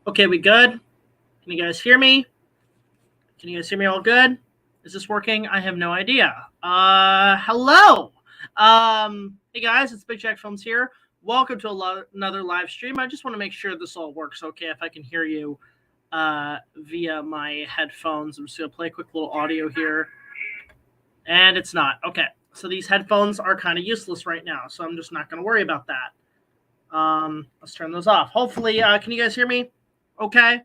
Okay, we good? Can you guys hear me? Can you guys hear me all good? Is this working? I have no idea. Hello. Hey guys, it's BigJackFilms here. Welcome to another live stream. I just want to make sure this all works okay if I can hear you via my headphones. I'm just going to play a quick little audio here. And it's not. Okay, so these headphones are kind of useless right now, so I'm just not going to worry about that. Let's turn those off. Hopefully, can you guys hear me? Okay.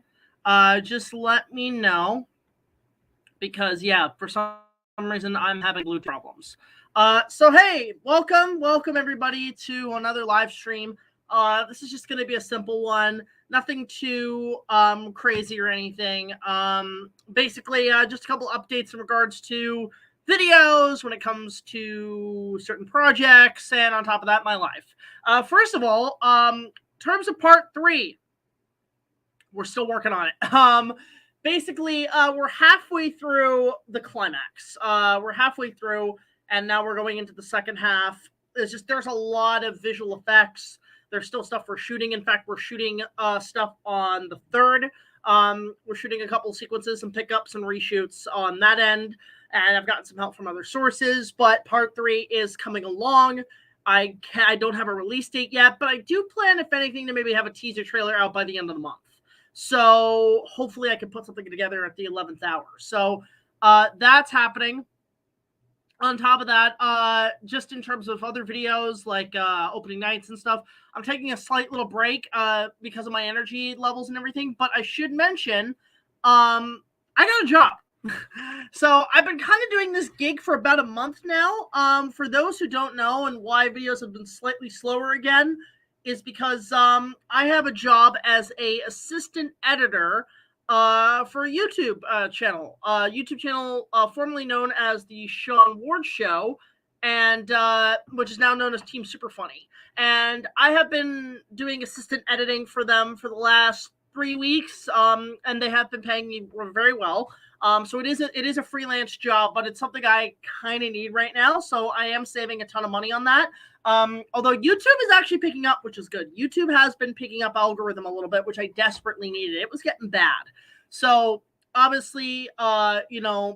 Just let me know because yeah, for some reason I'm having Bluetooth problems. So hey, welcome everybody to another live stream. This is just going to be a simple one, nothing too crazy or anything. Basically, just a couple updates in regards to videos when it comes to certain projects, and on top of that, my life. First of all, in terms of part 3. We're still working on it. Basically, we're halfway through the climax. We're halfway through, and now we're going into the second half. There's a lot of visual effects. There's still stuff we're shooting. In fact, we're shooting stuff on the 3rd. We're shooting a couple sequences and pickups and reshoots on that end, and I've gotten some help from other sources. But part 3 is coming along. I don't have a release date yet, but I do plan, if anything, to maybe have a teaser trailer out by the end of the month. So hopefully I can put something together at the 11th hour. So that's happening. On top of that, just in terms of other videos like opening nights and stuff, I'm taking a slight little break because of my energy levels and everything. But I should mention, I got a job. So I've been kind of doing this gig for about a month now. For those who don't know and why videos have been slightly slower again, is because I have a job as a assistant editor for a YouTube channel. YouTube channel formerly known as the Sean Ward Show, and which is now known as Team Super Funny. And I have been doing assistant editing for them for the last 3 weeks, and they have been paying me very well. So it is a freelance job, but it's something I kind of need right now. So I am saving a ton of money on that. Although YouTube is actually picking up, which is good. YouTube has been picking up algorithm a little bit, which I desperately needed. It was getting bad. So obviously,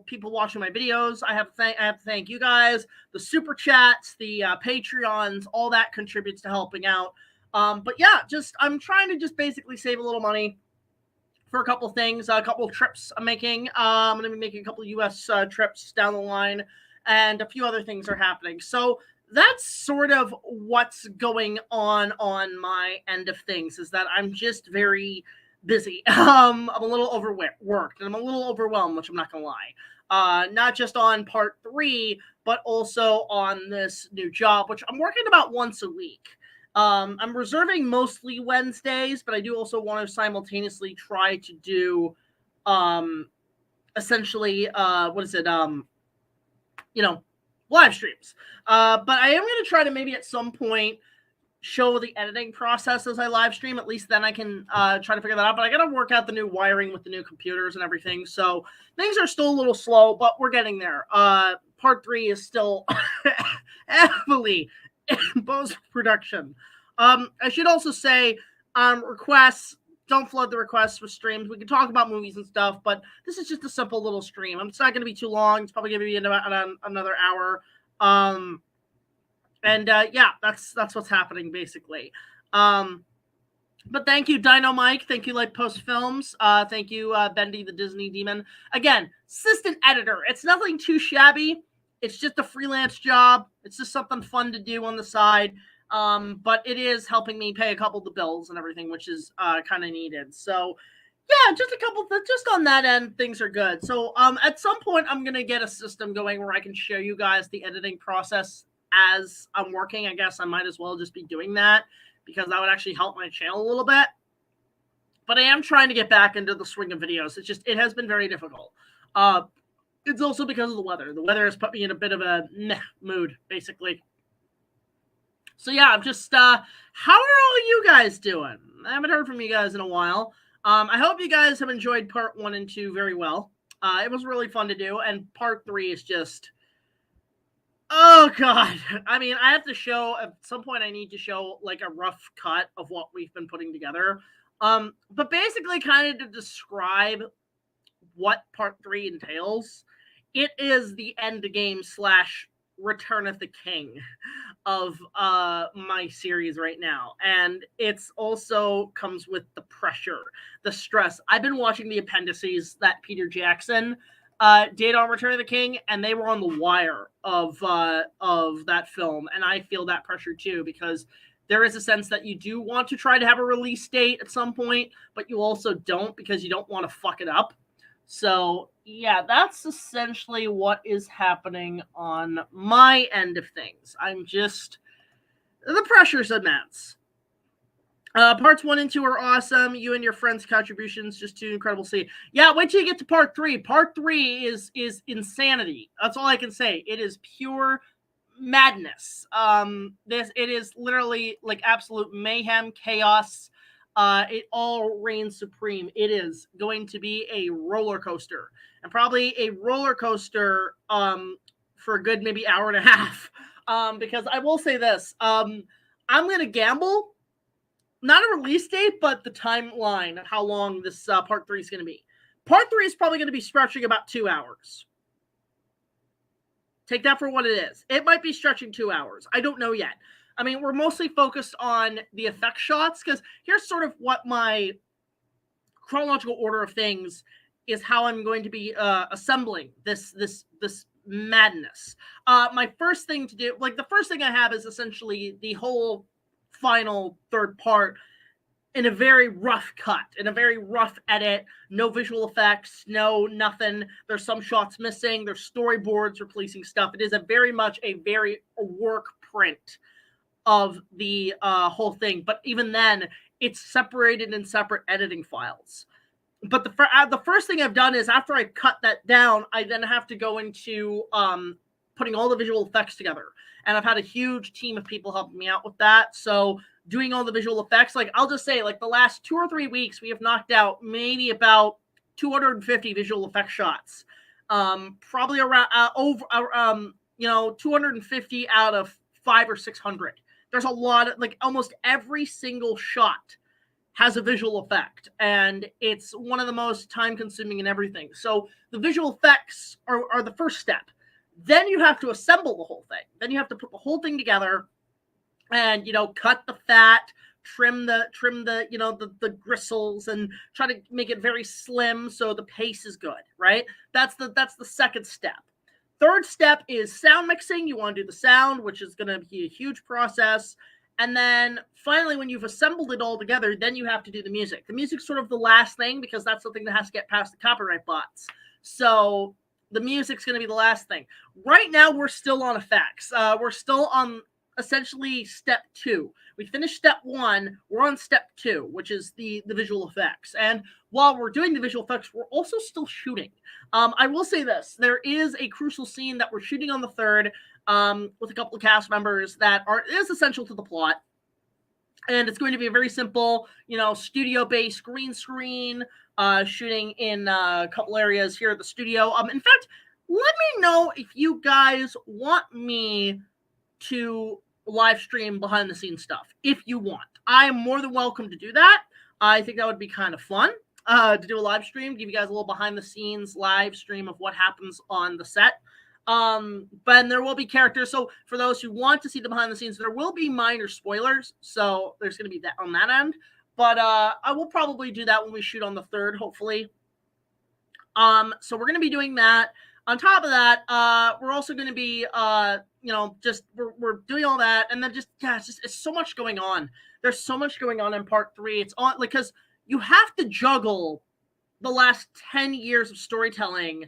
people watching my videos, I have to thank you guys, the super chats, the Patreons, all that contributes to helping out. But yeah, I'm trying to just basically save a little money for a couple things, a couple of trips I'm making. I'm going to be making a couple of U.S. trips down the line, and a few other things are happening. So that's sort of what's going on my end of things, is that I'm just very busy. I'm a little overworked, and I'm a little overwhelmed, which I'm not going to lie. Not just on part 3, but also on this new job, which I'm working about once a week. I'm reserving mostly Wednesdays, but I do also want to simultaneously try to do, essentially, live streams. But I am going to try to maybe at some point show the editing process as I live stream. At least then I can try to figure that out. But I got to work out the new wiring with the new computers and everything. So things are still a little slow, but we're getting there. Part 3 is still heavily in post-production. I should also say, requests, don't flood the requests with streams. We can talk about movies and stuff, but this is just a simple little stream. It's not going to be too long. It's probably going to be in about another hour. Yeah, that's what's happening basically. But thank you, Dino Mike. Thank you, Light Post Films. Thank you, Bendy the Disney Demon. Again, assistant editor. It's nothing too shabby. It's just a freelance job. It's just something fun to do on the side. But it is helping me pay a couple of the bills and everything, which is kind of needed. So yeah, just a couple just on that end, things are good. So at some point I'm gonna get a system going where I can show you guys the editing process as I'm working. I guess I might as well just be doing that, because that would actually help my channel a little bit. But I am trying to get back into the swing of videos. It has been very difficult. It's also because of the weather. The weather has put me in a bit of a meh mood, basically. So yeah, I'm just, how are all you guys doing? I haven't heard from you guys in a while. I hope you guys have enjoyed part 1 and 2 very well. It was really fun to do, and part 3 is just, oh God. I mean, I have to show, at some point I need to show like a rough cut of what we've been putting together. But basically, kind of to describe what part 3 entails, it is the end game / Return of the King of my series right now, and it's also comes with the pressure, the stress. I've been watching the appendices that Peter Jackson did on Return of the King, and they were on the wire of that film, and I feel that pressure too, because there is a sense that you do want to try to have a release date at some point, but you also don't, because you don't want to fuck it up. So, yeah, that's essentially what is happening on my end of things. The pressure's immense. Parts 1 and 2 are awesome. You and your friends' contributions just too incredible to see. Yeah, wait till you get to part 3. Part 3 is insanity. That's all I can say. It is pure madness. It is literally like absolute mayhem, chaos. It all reigns supreme. It is going to be a roller coaster, and probably a roller coaster for a good maybe hour and a half. Because I will say this, I'm going to gamble, not a release date, but the timeline of how long this part 3 is going to be. Part 3 is probably going to be stretching about 2 hours. Take that for what it is. It might be stretching 2 hours. I don't know yet. I mean, we're mostly focused on the effect shots, because here's sort of what my chronological order of things is, how I'm going to be assembling this madness. My first thing to do, like the first thing I have, is essentially the whole final third part in a very rough cut, in a very rough edit, no visual effects, no nothing. There's some shots missing. There's storyboards replacing stuff. It is very much a work print of the whole thing, but even then, it's separated in separate editing files. But the first thing I've done is, after I cut that down, I then have to go into putting all the visual effects together, and I've had a huge team of people helping me out with that. So doing all the visual effects, like I'll just say, like the last 2 or 3 weeks, we have knocked out maybe about 250 visual effect shots, probably around 250 out of 500 or 600. There's a lot of, like, almost every single shot has a visual effect, and it's one of the most time-consuming and everything. So the visual effects are the first step. Then you have to assemble the whole thing. Then you have to put the whole thing together, and cut the fat, trim the gristles, and try to make it very slim so the pace is good. Right? That's the second step. Third step is sound mixing. You want to do the sound, which is going to be a huge process. And then finally, when you've assembled it all together, then you have to do the music. The music's sort of the last thing, because that's something that has to get past the copyright bots. So the music's going to be the last thing. Right now, we're still on effects. We're still on essentially step 2. We finished step 1. We're on step 2, which is the visual effects. And while we're doing the visual effects, we're also still shooting. I will say this. There is a crucial scene that we're shooting on the 3rd with a couple of cast members that is essential to the plot. And it's going to be a very simple, studio-based green screen shooting in a couple areas here at the studio. In fact, let me know if you guys want me to live stream behind the scenes stuff. If you want, I'm more than welcome to do that. I think that would be kind of fun to do a live stream, give you guys a little behind the scenes live stream of what happens on the set. But there will be characters. So for those who want to see the behind the scenes, there will be minor spoilers. So there's going to be that on that end. But I will probably do that when we shoot on the 3rd, hopefully. So we're going to be doing that. On top of that, we're also going to be, we're doing all that. And then it's so much going on. There's so much going on in part 3. It's on, like, because you have to juggle the last 10 years of storytelling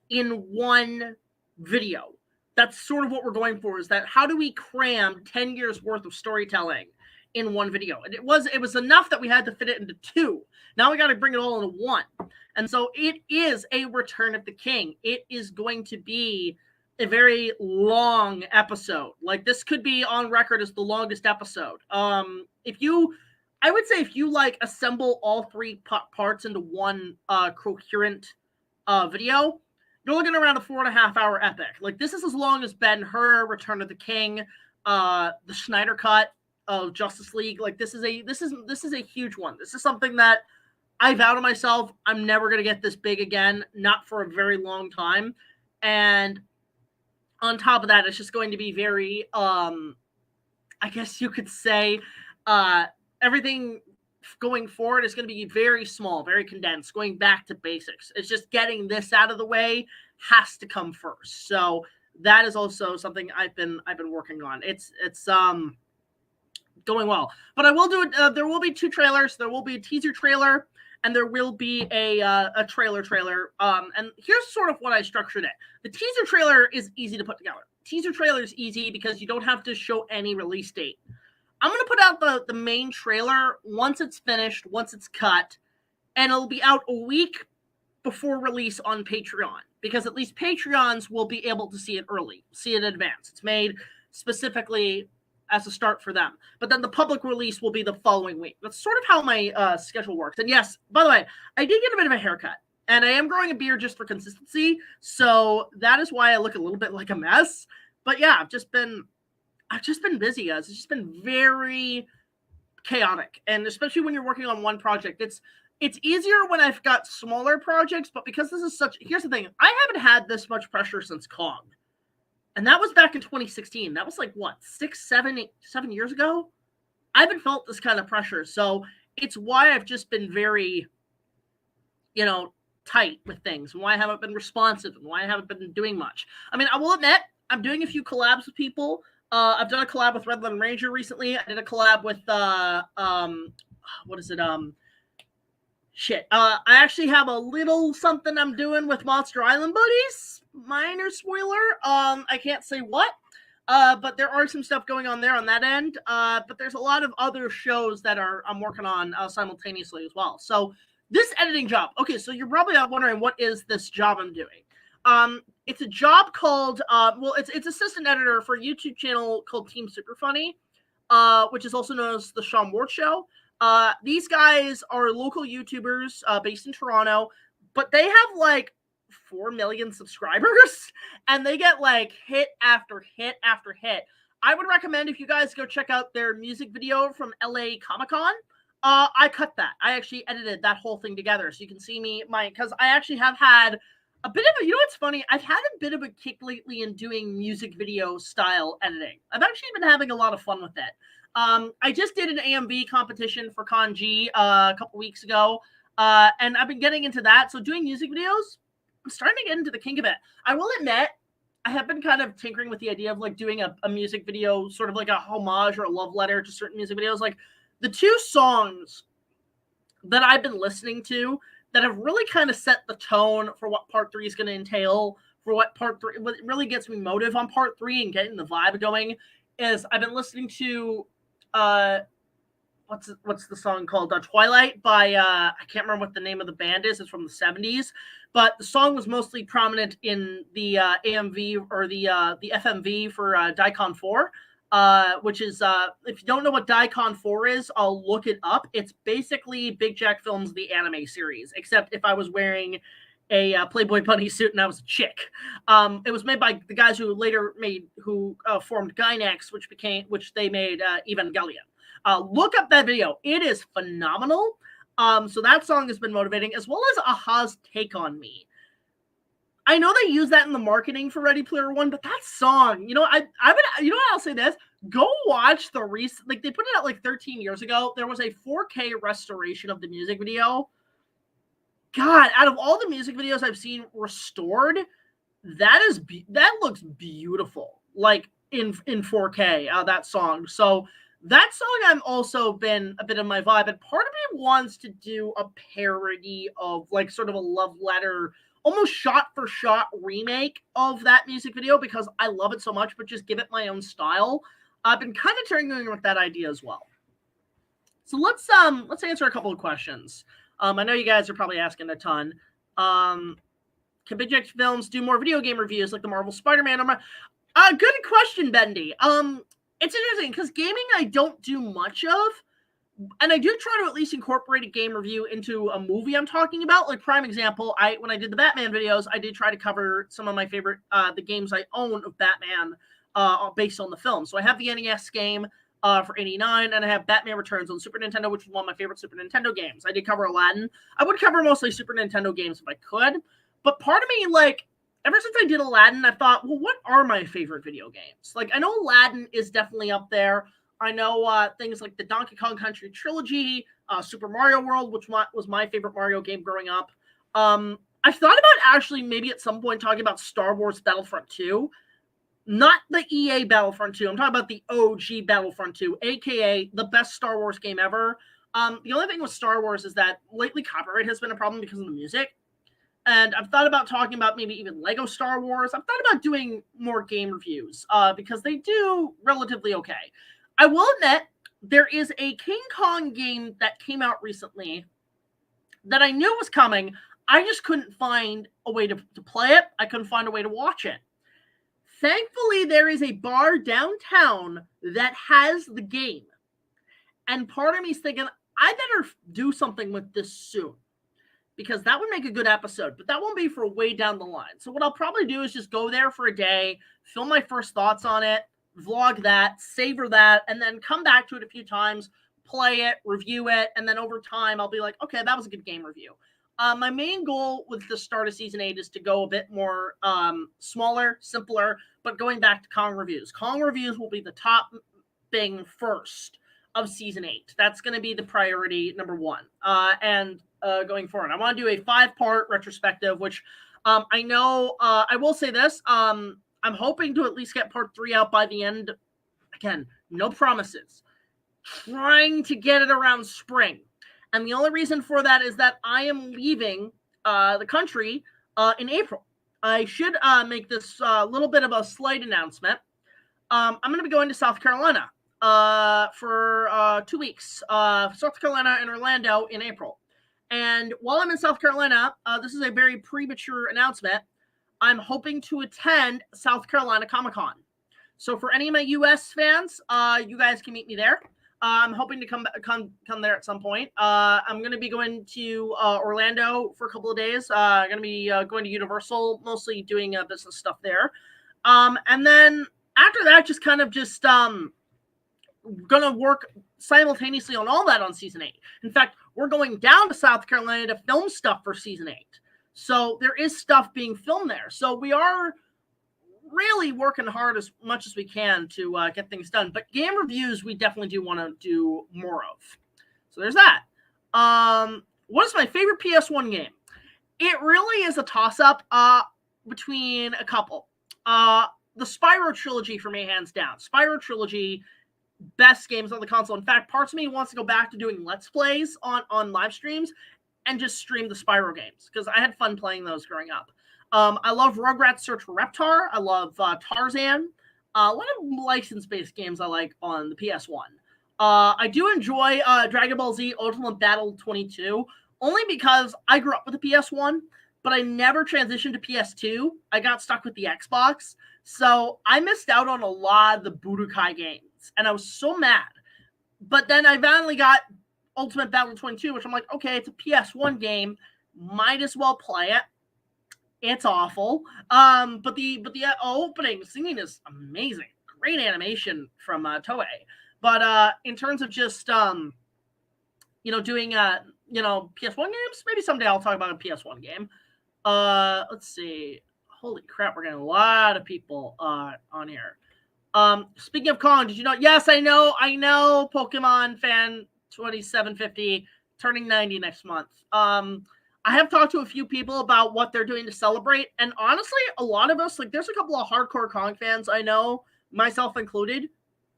in one video. That's sort of what we're going for, is that how do we cram 10 years worth of storytelling in one video? And it was enough that we had to fit it into 2. Now we got to bring it all into 1. And so it is a Return of the King. It is going to be a very long episode. Like, this could be on record as the longest episode. I would say if you like assemble all 3 parts into one coherent video, you're looking around a 4.5-hour epic. Like, this is as long as Ben-Hur, Return of the King, the Snyder Cut, of Justice League. Like this is a huge one. This is something that I vow to myself, I'm never gonna get this big again, not for a very long time. And on top of that, it's just going to be very I guess you could say everything going forward is going to be very small, very condensed, going back to basics. It's just getting this out of the way has to come first. So that is also something I've been working on. It's going well, but I will do it. There will be 2 trailers. There will be a teaser trailer, and there will be a trailer. And here's sort of what I structured it. The teaser trailer is easy to put together. Teaser trailer is easy because you don't have to show any release date. I'm going to put out the main trailer once it's finished, once it's cut, and it'll be out a week before release on Patreon, because at least Patreons will be able to see it early, see it in advance. It's made specifically as a start for them. But then the public release will be the following week. That's sort of how my schedule works. And yes, by the way, I did get a bit of a haircut, and I am growing a beard just for consistency. So that is why I look a little bit like a mess. But yeah, I've just been busy, guys. It's just been very chaotic. And especially when you're working on one project, it's easier when I've got smaller projects, but because this is here's the thing, I haven't had this much pressure since Kong. And that was back in 2016. That was like, what, 7 years ago? I haven't felt this kind of pressure. So it's why I've just been very, tight with things, and why I haven't been responsive, and why I haven't been doing much. I mean, I will admit, I'm doing a few collabs with people. I've done a collab with Red Lemon Ranger recently. I did a collab with, what is it? I actually have a little something I'm doing with Monster Island Buddies. Minor spoiler. I can't say what. But there are some stuff going on there on that end. But there's a lot of other shows that I'm working on simultaneously as well. So this editing job. Okay, so you're probably wondering, what is this job I'm doing? It's a job called, it's assistant editor for a YouTube channel called Team Super Funny, which is also known as The Sean Ward Show. These guys are local YouTubers based in Toronto, but they have like 4 million subscribers, and they get like hit after hit after hit. I would recommend, if you guys go check out their music video from LA Comic-Con. I cut that. I actually edited that whole thing together, so you can see because I actually have had a bit of what's funny? I've had a bit of a kick lately in doing music video style editing. I've actually been having a lot of fun with it. I just did an AMV competition for Con G a couple weeks ago, and I've been getting into that. So doing music videos, I'm starting to get into the kink of it. I will admit, I have been kind of tinkering with the idea of like doing a music video, sort of like a homage or a love letter to certain music videos. Like the 2 songs that I've been listening to that have really kind of set the tone for what part 3 is going to entail, for what really gets me motive on part 3 and getting the vibe going, is I've been listening to what's the song called? Twilight by I can't remember what the name of the band is. It's from the 70s, but the song was mostly prominent in the AMV or the FMV for Daikon 4. Which is, if you don't know what Daikon 4 is, I'll look it up. It's basically BigJackFilms, the anime series, except if I was wearing a Playboy bunny suit and I was a chick. It was made by the guys who later formed Gainax, which they made Evangelion. Look up that video. It is phenomenal. So that song has been motivating, as well as Aha's Take on Me. I know they use that in the marketing for Ready Player One, but that song, I'll say this: go watch the recent, like they put it out like 13 years ago. There was a 4K restoration of the music video. God, out of all the music videos I've seen restored, that looks beautiful, like in 4K. That song. So that song, I've also been a bit of my vibe, and part of me wants to do a parody of like sort of a love letter, almost shot-for-shot remake of that music video, because I love it so much, but just give it my own style. I've been kind of turning with that idea as well. So let's answer a couple of questions. I know you guys are probably asking a ton. Can BigJackFilms do more video game reviews like the Marvel Spider-Man? Good question, Bendy. It's interesting because gaming I don't do much of. And I do try to at least incorporate a game review into a movie I'm talking about. Like, prime example, when I did the Batman videos, I did try to cover some of my favorite, the games I own of Batman based on the film. So I have the NES game, for 89, and I have Batman Returns on Super Nintendo, which is one of my favorite Super Nintendo games. I did cover Aladdin. I would cover mostly Super Nintendo games if I could, but part of me, like, ever since I did Aladdin, I thought, well, what are my favorite video games? Like, I know Aladdin is definitely up there. I know things like the Donkey Kong Country trilogy, Super Mario World, which was my favorite Mario game growing up. I thought about actually maybe at some point talking about Star Wars Battlefront 2. Not the EA Battlefront 2. I'm talking about the OG Battlefront 2, a.k.a. the best Star Wars game ever. The only thing with Star Wars is that lately copyright has been a problem because of the music. And I've thought about talking about maybe even Lego Star Wars. I've thought about doing more game reviews because they do relatively okay. I will admit, there is a King Kong game that came out recently that I knew was coming. I just couldn't find a way to play it. I couldn't find a way to watch it. Thankfully, there is a bar downtown that has the game. And part of me is thinking, I better do something with this soon, because that would make a good episode, but that won't be for way down the line. So what I'll probably do is just go there for a day, film my first thoughts on it, vlog that, savor that, and then come back to it a few times, play it, review it, and then over time, I'll be like, okay, that was a good game review. My main goal with the start of Season 8 is to go a bit more smaller, simpler, but going back to Kong reviews. Kong reviews will be the top thing first of Season 8. That's going to be the priority number one. And going forward, I want to do a 5-part retrospective, which I know, I will say this, I'm hoping to at least get part 3 out by the end. Again, no promises. Trying to get it around spring. And the only reason for that is that I am leaving the country in April. I should make this little bit of a slight announcement. I'm going to be going to South Carolina for 2 weeks. South Carolina and Orlando in April. And while I'm in South Carolina, this is a very premature announcement. I'm hoping to attend South Carolina Comic-Con. So for any of my U.S. fans, you guys can meet me there. I'm hoping to come there at some point. I'm going to be going to Orlando for a couple of days. I'm going to be going to Universal, mostly doing business stuff there. And then after that, just going to work simultaneously on all that on Season 8. In fact, we're going down to South Carolina to film stuff for Season 8. So there is stuff being filmed there. So we are really working hard as much as we can to get things done. But game reviews, we definitely do want to do more of. So there's that. What is my favorite PS1 game? It really is a toss-up between a couple. The Spyro trilogy for me, hands down. Spyro trilogy, best games on the console. In fact, parts of me wants to go back to doing Let's Plays on live streams and just stream the Spyro games, because I had fun playing those growing up. I love Rugrats Search for Reptar. I love Tarzan. A lot of license-based games I like on the PS1. I do enjoy Dragon Ball Z Ultimate Battle 22, only because I grew up with the PS1, but I never transitioned to PS2. I got stuck with the Xbox, so I missed out on a lot of the Budokai games, and I was so mad. But then I finally got Ultimate Battle 22, which I'm like, okay, it's a PS1 game, might as well play it. It's awful. But the opening singing is amazing. Great animation from Toei. But in terms of just doing PS1 games, maybe someday I'll talk about a PS1 game. Let's see. Holy crap, we're getting a lot of people on here. Speaking of Kong, did you know? Yes, I know, Pokemon fan 2750 turning 90 next month. I have talked to a few people about what they're doing to celebrate, and honestly, a lot of us, like, there's a couple of hardcore Kong fans I know, myself included.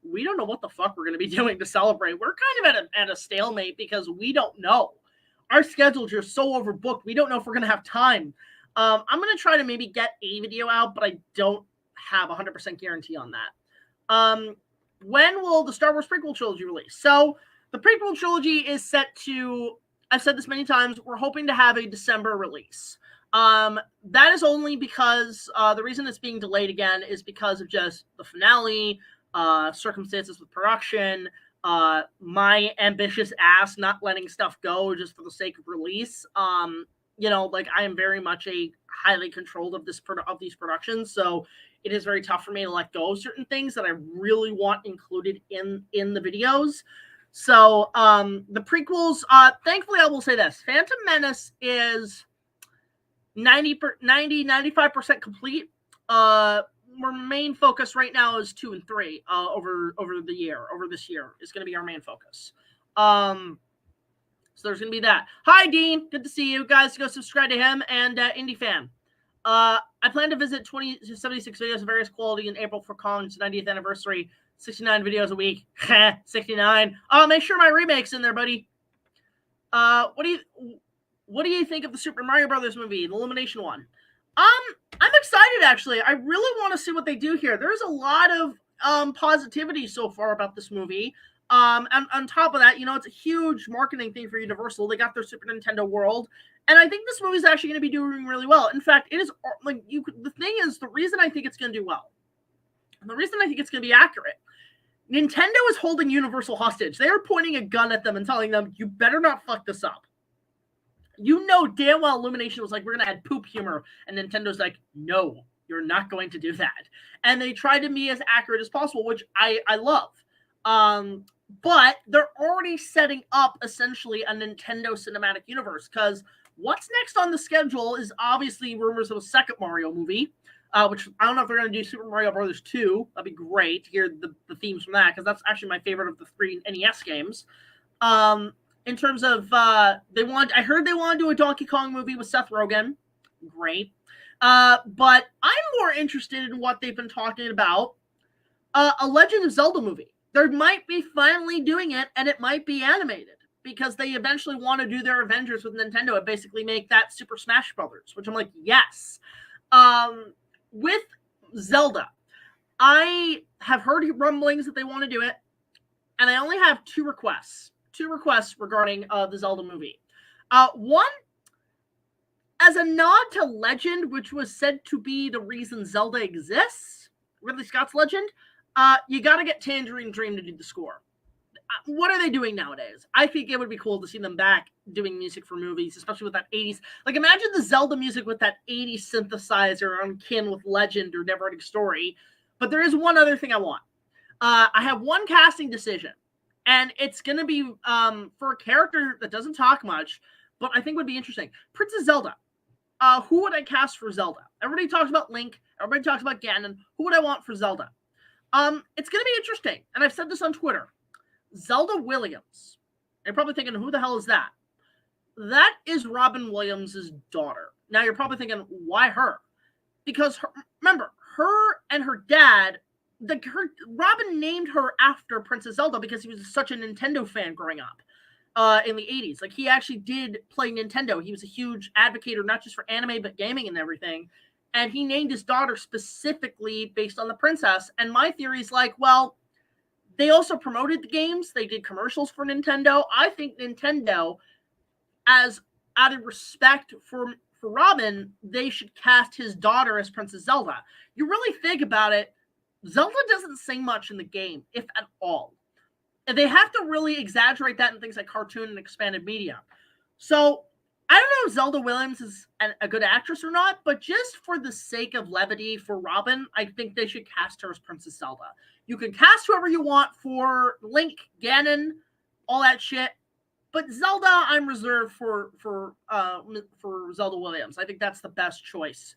We don't know what the fuck we're going to be doing to celebrate. We're kind of at a stalemate because we don't know. Our schedules are so overbooked. We don't know if we're going to have time. I'm going to try to maybe get a video out, but I don't have 100% guarantee on that. When will the Star Wars prequel trilogy release? So the prequel trilogy is set to, I've said this many times, we're hoping to have a December release. That is only because the reason it's being delayed again is because of just the finale, circumstances with production, my ambitious ass not letting stuff go just for the sake of release. like I am very much a highly controlled of these productions, so it is very tough for me to let go of certain things that I really want included in the videos. So the prequels, thankfully I will say this: Phantom Menace is 95% complete. Our main focus right now is 2 and 3. Over this year is going to be our main focus. So there's going to be that. Hi, Dean. Good to see you. Guys, go subscribe to him and IndiFan. I plan to visit 76 videos of various quality in April for Kong's 90th anniversary. 69 videos a week. 69. Make sure my remake's in there, buddy. What do you think of the Super Mario Brothers movie, the Illumination one? I'm excited, actually. I really want to see what they do here. There's a lot of positivity so far about this movie. And on top of that, it's a huge marketing thing for Universal. They got their Super Nintendo World, and I think this movie is actually going to be doing really well. In fact, it is the thing is, the reason I think it's going to do well, the reason I think it's going to be accurate, Nintendo is holding Universal hostage. They are pointing a gun at them and telling them, you better not fuck this up. You know damn well Illumination was like, we're going to add poop humor, and Nintendo's like, no, you're not going to do that. And they tried to be as accurate as possible, which I love. But they're already setting up essentially a Nintendo cinematic universe, because what's next on the schedule is obviously rumors of a second Mario movie, which I don't know if they're going to do Super Mario Brothers 2. That'd be great to hear the themes from that, because that's actually my favorite of the 3 NES games. In terms of, I heard they want to do a Donkey Kong movie with Seth Rogen. Great. But I'm more interested in what they've been talking about. A Legend of Zelda movie. They might be finally doing it, and it might be animated, because they eventually want to do their Avengers with Nintendo and basically make that Super Smash Brothers, which I'm like, yes. With Zelda, I have heard rumblings that they want to do it, and I only have two requests regarding the Zelda movie. One, as a nod to Legend, which was said to be the reason Zelda exists, Ridley Scott's Legend, you got to get Tangerine Dream to do the score. What are they doing nowadays? I think it would be cool to see them back doing music for movies, especially with that 80s. Like, imagine the Zelda music with that 80s synthesizer on kin with Legend or Never Ending Story. But there is one other thing I want. I have one casting decision, and it's going to be for a character that doesn't talk much, but I think would be interesting. Princess Zelda. Who would I cast for Zelda? Everybody talks about Link. Everybody talks about Ganon. Who would I want for Zelda? It's going to be interesting, and I've said this on Twitter. Zelda Williams. You're probably thinking, who the hell is that? That is Robin Williams' daughter. Now, you're probably thinking, why her? Because, remember, her and her dad, Robin named her after Princess Zelda because he was such a Nintendo fan growing up in the 80s. Like, he actually did play Nintendo. He was a huge advocate, not just for anime, but gaming and everything. And he named his daughter specifically based on the princess. And my theory is like, well, they also promoted the games. They did commercials for Nintendo. I think Nintendo, as out of respect for Robin, they should cast his daughter as Princess Zelda. You really think about it, Zelda doesn't sing much in the game, if at all. And they have to really exaggerate that in things like cartoon and expanded media. So I don't know if Zelda Williams is a good actress or not, but just for the sake of levity for Robin, I think they should cast her as Princess Zelda. You can cast whoever you want for Link, Ganon, all that shit, but Zelda, I'm reserved for Zelda Williams. I think that's the best choice,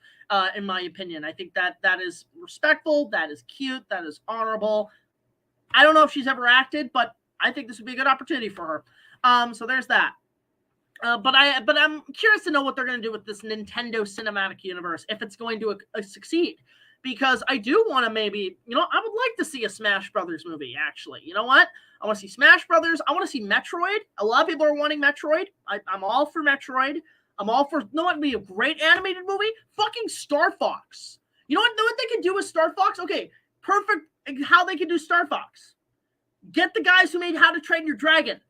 in my opinion. I think that is respectful, that is cute, that is honorable. I don't know if she's ever acted, but I think this would be a good opportunity for her. So there's that. But I'm curious to know what they're going to do with this Nintendo cinematic universe, if it's going to succeed. Because I do want to maybe, I would like to see a Smash Brothers movie, actually. You know what? I want to see Smash Brothers. I want to see Metroid. A lot of people are wanting Metroid. I'm all for Metroid. I'm all for, what would be a great animated movie? Fucking Star Fox. You know what they could do with Star Fox? Okay, perfect how they could do Star Fox. Get the guys who made How to Train Your Dragon.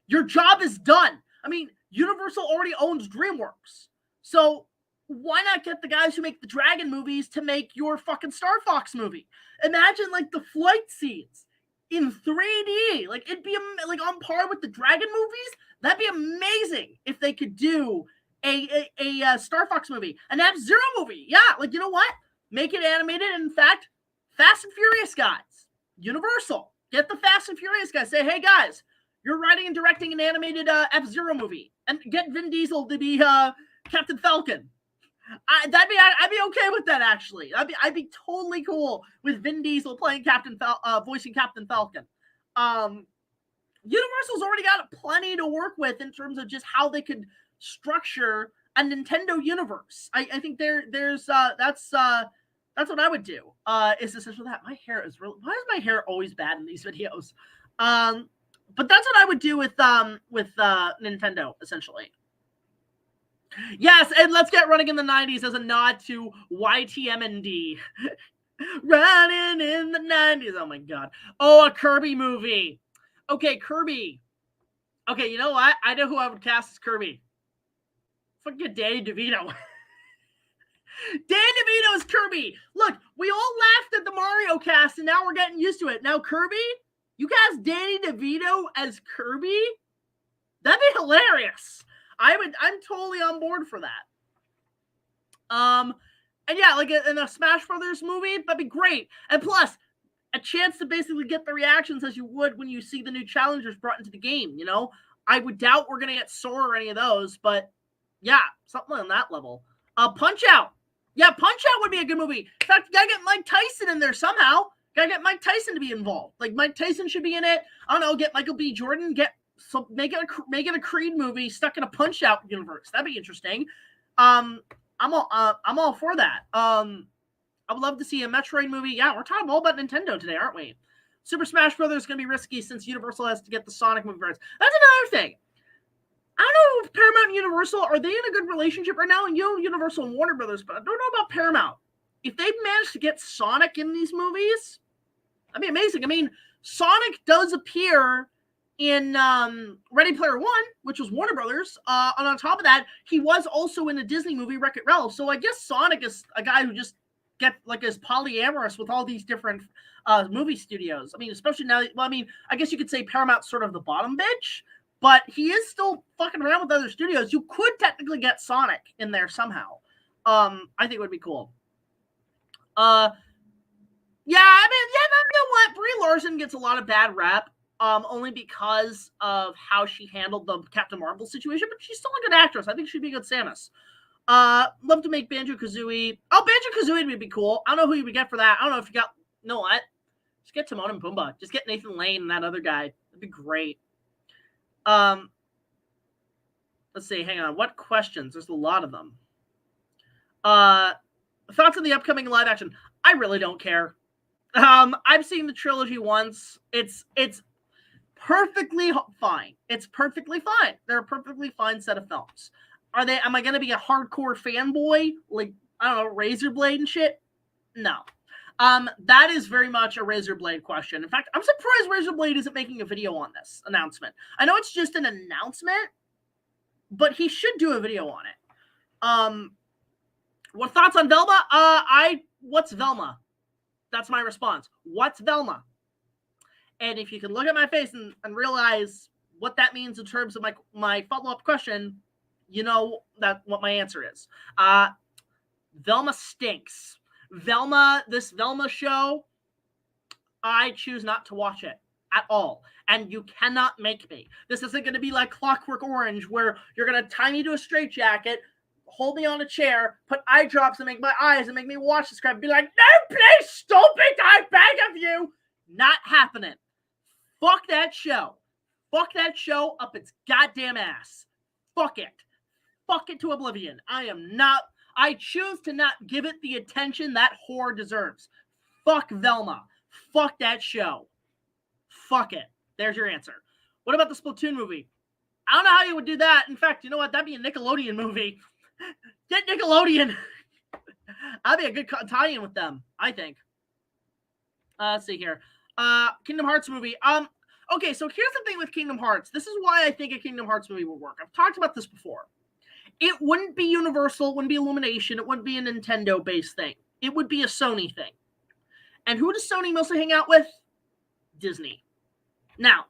Your job is done. I mean, Universal already owns DreamWorks. So why not get the guys who make the Dragon movies to make your fucking Star Fox movie? Imagine like the flight scenes in 3D. Like, it'd be like on par with the Dragon movies. That'd be amazing if they could do a Star Fox movie, an F-Zero movie. Yeah, like, you know what? Make it animated. In fact, Fast and Furious guys, Universal, get the Fast and Furious guys. Say, hey guys, you're writing and directing an animated F-Zero movie, and get Vin Diesel to be Captain Falcon. I'd be okay with that, actually. I'd be totally cool with Vin Diesel playing voicing Captain Falcon. Universal's already got plenty to work with in terms of just how they could structure a Nintendo universe. I think that's what I would do. Is essentially that. My hair is really. Why is my hair always bad in these videos? But that's what I would do with Nintendo, essentially. Yes, and let's get Running in the 90s as a nod to YTMND. Running in the 90s. Oh my god. Oh, a Kirby movie. Okay, Kirby. Okay, you know what? I know who I would cast as Kirby. Fucking Danny DeVito. Danny DeVito is Kirby. Look, we all laughed at the Mario cast, and now we're getting used to it. Now, Kirby, you cast Danny DeVito as Kirby? That'd be hilarious. I'm totally on board for that. And yeah, like in a Smash Brothers movie, that'd be great. And plus, a chance to basically get the reactions as you would when you see the new challengers brought into the game, you know? I would doubt we're going to get Sora or any of those, but yeah, something on that level. Punch-Out! Yeah, Punch-Out would be a good movie. In fact, you gotta get Mike Tyson in there somehow. Gotta get Mike Tyson to be involved. Like, Mike Tyson should be in it. I don't know, get Michael B. Jordan, make it a Creed movie stuck in a Punch-Out universe. That'd be interesting. I'm all for that. I would love to see a Metroid movie. Yeah, we're talking all about Nintendo today, aren't we? Super Smash Bros. Is going to be risky since Universal has to get the Sonic movie rights. That's another thing. I don't know if Paramount and Universal, are they in a good relationship right now? And Universal and Warner Brothers, but I don't know about Paramount. If they've managed to get Sonic in these movies, that'd be amazing. I mean, Sonic does appear in Ready Player One, which was Warner Brothers. And on top of that, he was also in a Disney movie, Wreck-It Ralph. So I guess Sonic is a guy who just is polyamorous with all these different movie studios. I mean, especially now, well, I mean, I guess you could say Paramount's sort of the bottom bitch, but he is still fucking around with other studios. You could technically get Sonic in there somehow. I think it would be cool. Yeah, I mean, yeah, you know what? Brie Larson gets a lot of bad rap, only because of how she handled the Captain Marvel situation, but she's still a good actress. I think she'd be a good Samus. Love to make Banjo-Kazooie. Oh, Banjo-Kazooie would be cool. I don't know who you would get for that. I don't know if you got, you know what? Just get Timon and Pumbaa. Just get Nathan Lane and that other guy. That'd be great. Let's see. Hang on. What questions? There's a lot of them. Thoughts on the upcoming live action? I really don't care. I've seen the trilogy once. It's perfectly fine. It's perfectly fine. They're a perfectly fine set of films. Am I going to be a hardcore fanboy? Like, I don't know, RaisorBlade and shit? No. That is very much a RaisorBlade question. In fact, I'm surprised RaisorBlade isn't making a video on this announcement. I know it's just an announcement, but he should do a video on it. What thoughts on Velma? What's Velma? That's my response. What's Velma? And if you can look at my face and realize what that means in terms of my follow-up question, you know what my answer is. Velma stinks. This Velma show, I choose not to watch it at all. And you cannot make me. This isn't going to be like Clockwork Orange, where you're going to tie me to a straitjacket, hold me on a chair, put eye drops and make my eyes and make me watch this crap and be like, no, please, stupid, I beg of you. Not happening. Fuck that show. Fuck that show up its goddamn ass. Fuck it. Fuck it to oblivion. I choose to not give it the attention that whore deserves. Fuck Velma. Fuck that show. Fuck it. There's your answer. What about the Splatoon movie? I don't know how you would do that. In fact, you know what? That'd be a Nickelodeon movie. Get Nickelodeon. That'd be a good tie-in with them, I think. Let's see here. Kingdom Hearts movie. Okay, so here's the thing with Kingdom Hearts. This is why I think a Kingdom Hearts movie will work. I've talked about this before. It wouldn't be Universal, it wouldn't be Illumination, it wouldn't be a Nintendo-based thing. It would be a Sony thing. And who does Sony mostly hang out with? Disney. Now,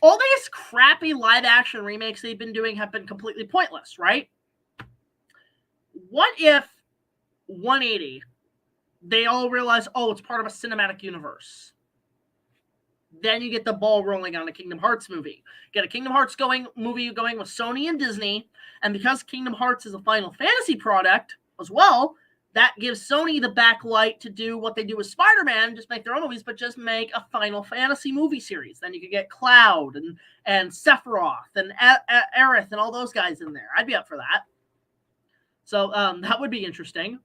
all these crappy live-action remakes they've been doing have been completely pointless, right? What if 180, they all realize, oh, it's part of a cinematic universe? Then you get the ball rolling on a Kingdom Hearts movie. Get a Kingdom Hearts movie going with Sony and Disney, and because Kingdom Hearts is a Final Fantasy product as well, that gives Sony the backlight to do what they do with Spider-Man, just make their own movies, but just make a Final Fantasy movie series. Then you could get Cloud and Sephiroth and Aerith and all those guys in there. I'd be up for that. So that would be interesting.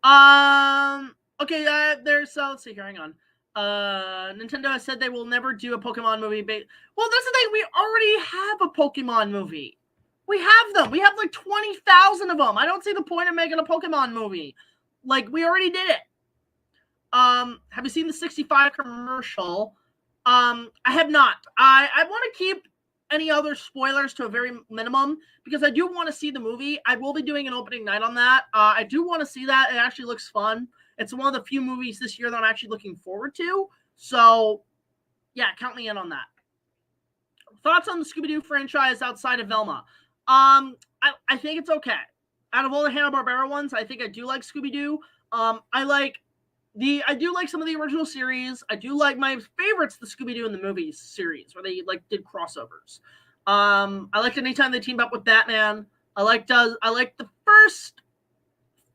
Okay, let's see here, hang on. Nintendo has said they will never do a Pokemon movie. Well, that's the thing. We already have a Pokemon movie. We have them. We have like 20,000 of them. I don't see the point of making a Pokemon movie. Like, we already did it. Have you seen the 65 commercial? I have not. I want to keep any other spoilers to a very minimum because I do want to see the movie. I will be doing an opening night on that. I do want to see that. It actually looks fun. It's one of the few movies this year that I'm actually looking forward to. So, yeah, count me in on that. Thoughts on the Scooby-Doo franchise outside of Velma? I think it's okay. Out of all the Hanna-Barbera ones, I think I do like Scooby-Doo. I do like some of the original series. I do like my favorites, the Scooby-Doo in the movies series, where they did crossovers. I liked anytime they teamed up with Batman. I liked the first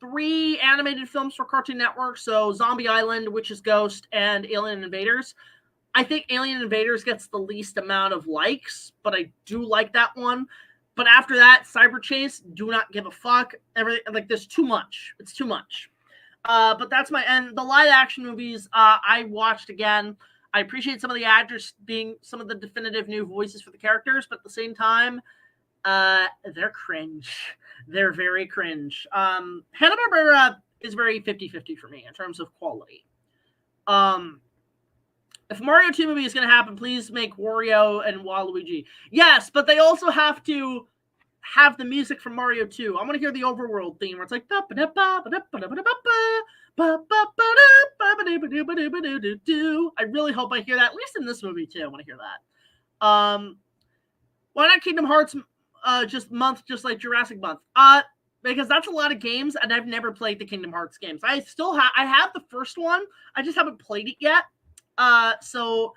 3 animated films for Cartoon Network, so Zombie Island, Witch's Ghost, and Alien Invaders. I think Alien Invaders gets the least amount of likes, but I do like that one. But after that, Cyber Chase, do not give a fuck. There's too much. It's too much. But that's and the live action movies I watched again. I appreciate some of the actors being some of the definitive new voices for the characters, but at the same time, they're cringe. They're very cringe. Hanna-Barbera is very 50-50 for me in terms of quality. If Mario 2 movie is going to happen, please make Wario and Waluigi. Yes, but they also have to have the music from Mario 2. I want to hear the overworld theme where it's like I really hope I hear that, at least in this movie too. I want to hear that. Why not Kingdom Hearts just like Jurassic Month? Because that's a lot of games, and I've never played the Kingdom Hearts games. I have the first one. I just haven't played it yet. So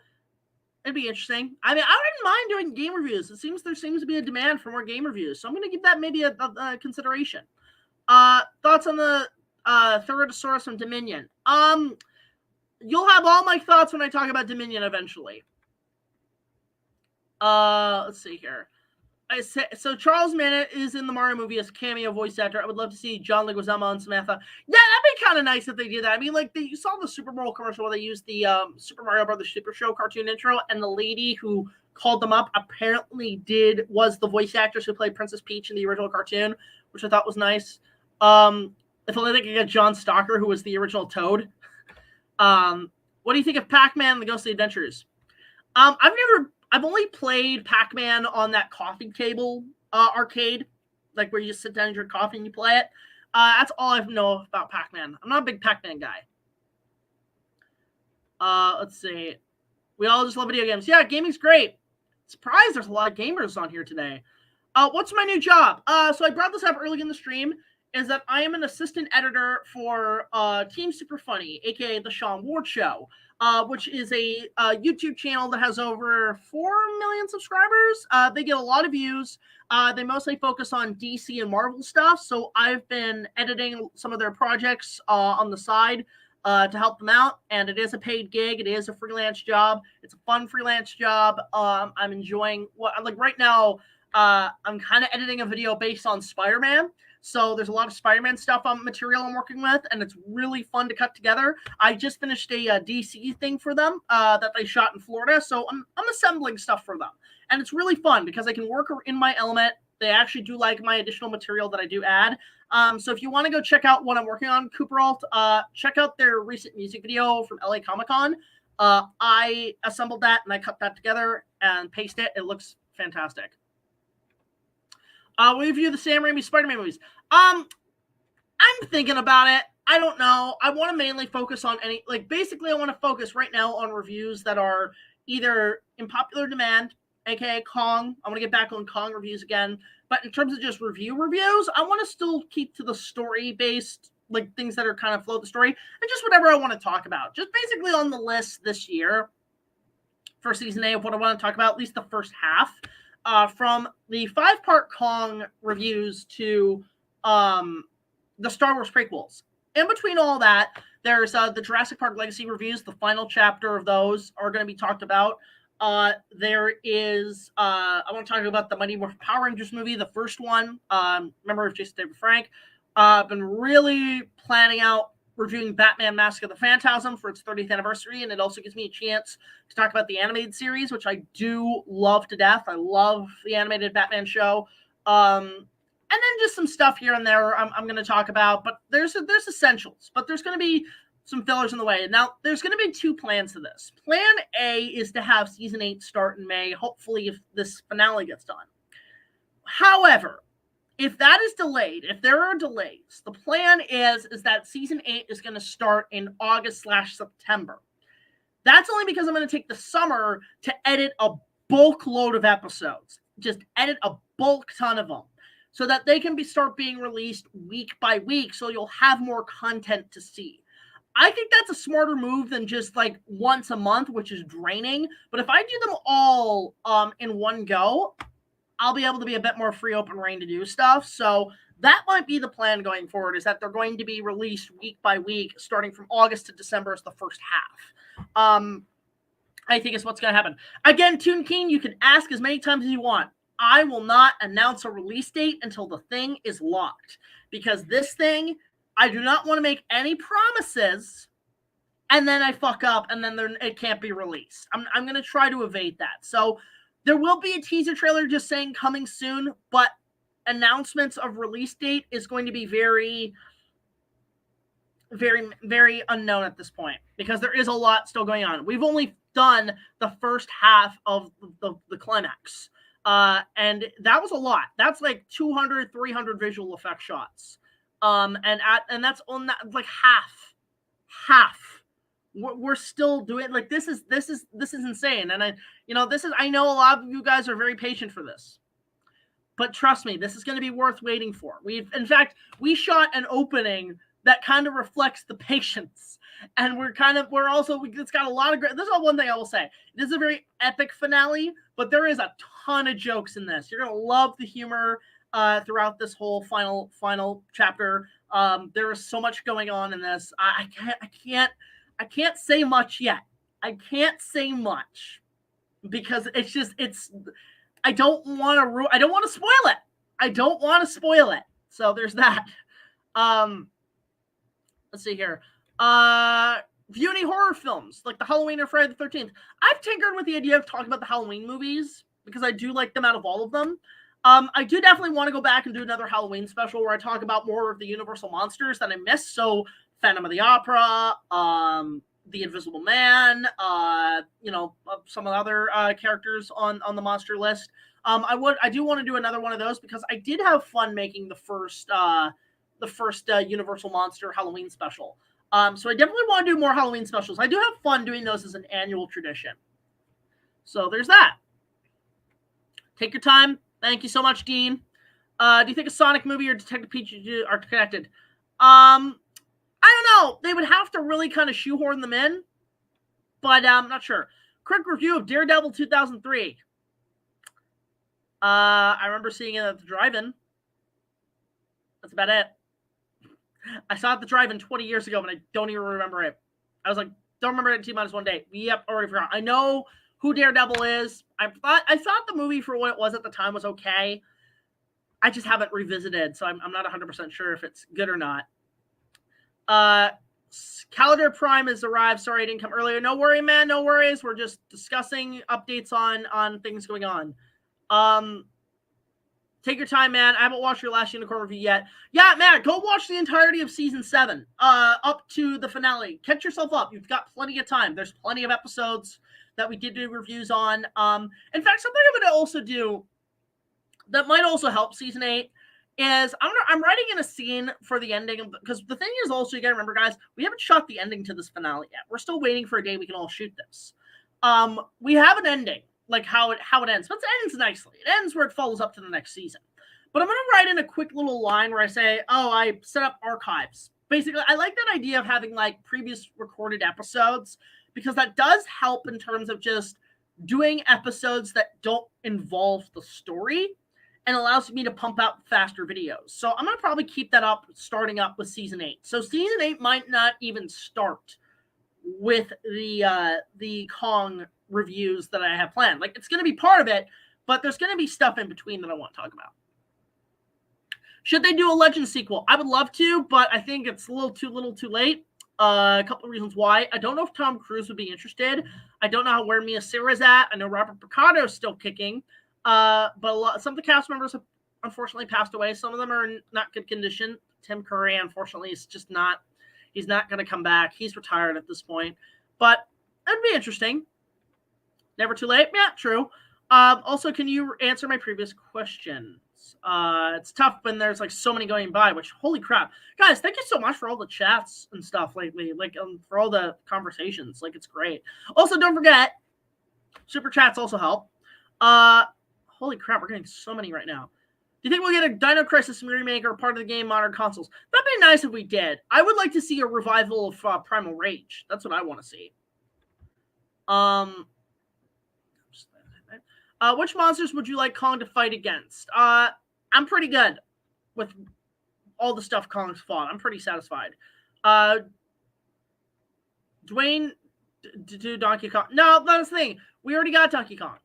it'd be interesting. I mean, I wouldn't mind doing game reviews. There seems to be a demand for more game reviews, so I'm going to give that maybe a consideration. Thoughts on the Therodosaurus from Dominion? You'll have all my thoughts when I talk about Dominion eventually. Let's see here. So Charles Manett is in the Mario movie as cameo voice actor. I would love to see John Leguizamo and Samantha. Yeah, that'd be kind of nice if they did that. I mean, you saw the Super Bowl commercial where they used the Super Mario Brothers Super Show cartoon intro, and the lady who called them up apparently was the voice actress who played Princess Peach in the original cartoon, which I thought was nice. If only they could get John Stalker, who was the original Toad. What do you think of Pac-Man and the Ghostly Adventures? I've only played Pac-Man on that coffee table arcade, like where you just sit down and drink coffee and you play it. That's all I know about Pac-Man. I'm not a big Pac-Man guy. Let's see. We all just love video games. Yeah, gaming's great. Surprised there's a lot of gamers on here today. What's my new job? So I brought this up early in the stream, is that I am an assistant editor for Team Super Funny, aka The Sean Ward Show. Which is a YouTube channel that has over 4 million subscribers. They get a lot of views. They mostly focus on DC and Marvel stuff, so I've been editing some of their projects on the side to help them out, and it is a paid gig. It is a freelance job. It's a fun freelance job. I'm enjoying right now, I'm kind of editing a video based on Spider-Man. So there's a lot of Spider-Man stuff material I'm working with, and it's really fun to cut together. I just finished a DC thing for them that they shot in Florida, so I'm assembling stuff for them. And it's really fun because I can work in my element. They actually do like my additional material that I do add. So if you want to go check out what I'm working on, Cooper Alt, check out their recent music video from LA Comic-Con. I assembled that, and I cut that together and pasted it. It looks fantastic. We review the Sam Raimi Spider-Man movies. I'm thinking about it. I don't know. I want to mainly focus on basically I want to focus right now on reviews that are either in popular demand aka Kong. I want to get back on Kong reviews again. But in terms of just reviews, I want to still keep to the story-based, like things that are kind of flow the story, and just whatever I want to talk about. Just basically on the list this year for season 8 of what I want to talk about, at least the first half, from the 5-part Kong reviews to the Star Wars prequels. In between all that, there's the Jurassic Park Legacy reviews. The final chapter of those are going to be talked about. There is, I want to talk about the Mighty Morphin Power Rangers movie, the first one. Remember of Jason David Frank. I've been really planning out reviewing Batman Mask of the Phantasm for its 30th anniversary, and it also gives me a chance to talk about the animated series, which I do love to death. I love the animated Batman show. And then just some stuff here and there I'm going to talk about, but there's essentials, but there's going to be some fillers in the way. Now, there's going to be 2 plans to this. Plan A is to have season 8 start in May, hopefully if this finale gets done. However, if that is delayed, if there are delays, the plan is that season 8 is going to start in August/September. That's only because I'm going to take the summer to edit a bulk load of episodes. Just edit a bulk ton of them, so that they can start being released week by week, so you'll have more content to see. I think that's a smarter move than just like once a month, which is draining. But if I do them all in one go, I'll be able to be a bit more free open reign to do stuff. So that might be the plan going forward, is that they're going to be released week by week, starting from August to December as the first half. I think is what's going to happen. Again, Toon Keen, you can ask as many times as you want. I will not announce a release date until the thing is locked, because this thing, I do not want to make any promises and then I fuck up and then it can't be released. I'm going to try to evade that. So there will be a teaser trailer just saying coming soon, but announcements of release date is going to be very, very, very unknown at this point, because there is a lot still going on. We've only done the first half of the climax. And that was a lot. That's like 200, 300 visual effect shots. And that's on that, like half. We're still doing, like, this is insane. And I know a lot of you guys are very patient for this, but trust me, this is going to be worth waiting for. In fact, we shot an opening that kind of reflects the patience. And it's got a lot of great, this is one thing I will say. This is a very epic finale, but there is a ton of jokes in this. You're going to love the humor throughout this whole final chapter. There is so much going on in this. I can't say much yet. I can't say much because I don't want to spoil it. I don't want to spoil it. So there's that. Let's see here. View any horror films like the Halloween or Friday the 13th. I've tinkered with the idea of talking about the Halloween movies because I do like them out of all of them. I do definitely want to go back and do another Halloween special where I talk about more of the Universal monsters that I missed. So Phantom of the Opera, the Invisible Man, some of the other characters on the monster list. I do want to do another one of those because I did have fun making the first Universal Monster Halloween special. So I definitely want to do more Halloween specials. I do have fun doing those as an annual tradition. So there's that. Take your time. Thank you so much, Dean. Do you think a Sonic movie or Detective Pikachu are connected? I don't know. They would have to really kind of shoehorn them in, but I'm not sure. Quick review of Daredevil 2003. I remember seeing it at the drive-in. That's about it. I saw it at the drive-in 20 years ago, and I don't even remember it. I was like, don't remember it in T-1 day. Yep, already forgot. I know who Daredevil is. I thought the movie for what it was at the time was okay. I just haven't revisited, so I'm not 100% sure if it's good or not. Calendar Prime has arrived. Sorry I didn't come earlier. No worry, man. No worries. We're just discussing updates on things going on. Take your time, man. I haven't watched your last Unicorn review yet. Yeah, man, go watch the entirety of season 7 up to the finale. Catch yourself up. You've got plenty of time. There's plenty of episodes that we did do reviews on. In fact, something I'm going to also do that might also help season 8 is I'm writing in a scene for the ending, because the thing is also, you got to remember, guys, we haven't shot the ending to this finale yet. We're still waiting for a day we can all shoot this. We have an ending. like how it ends. But it ends nicely. It ends where it follows up to the next season. But I'm going to write in a quick little line where I say, oh, I set up archives. Basically, I like that idea of having like previous recorded episodes because that does help in terms of just doing episodes that don't involve the story and allows me to pump out faster videos. So I'm going to probably keep that up starting up with season 8. So season 8 might not even start with the Kong reviews that I have planned. Like, it's going to be part of it, but there's going to be stuff in between that I want to talk about. Should they do a Legends sequel? I would love to, but I think it's a little too late. A couple of reasons why. I don't know if Tom Cruise would be interested. I don't know where Mia Sara's at. I know Robert Picardo is still kicking. But some of the cast members have unfortunately passed away. Some of them are in not good condition. Tim Curry, unfortunately, is just not. He's not going to come back. He's retired at this point. But that'd be interesting. Never too late. Yeah, true. Also, can you answer my previous questions? It's tough when there's like so many going by, which holy crap. Guys, thank you so much for all the chats and stuff lately, like for all the conversations. Like, it's great. Also, don't forget, super chats also help. Holy crap, we're getting so many right now. Do you think we'll get a Dino Crisis remake or part of the game modern consoles? That'd be nice if we did. I would like to see a revival of Primal Rage. That's what I want to see. Which monsters would you like Kong to fight against? I'm pretty good with all the stuff Kong's fought. I'm pretty satisfied. Dwayne, do Donkey Kong. No, that's the thing. We already got Donkey Kong.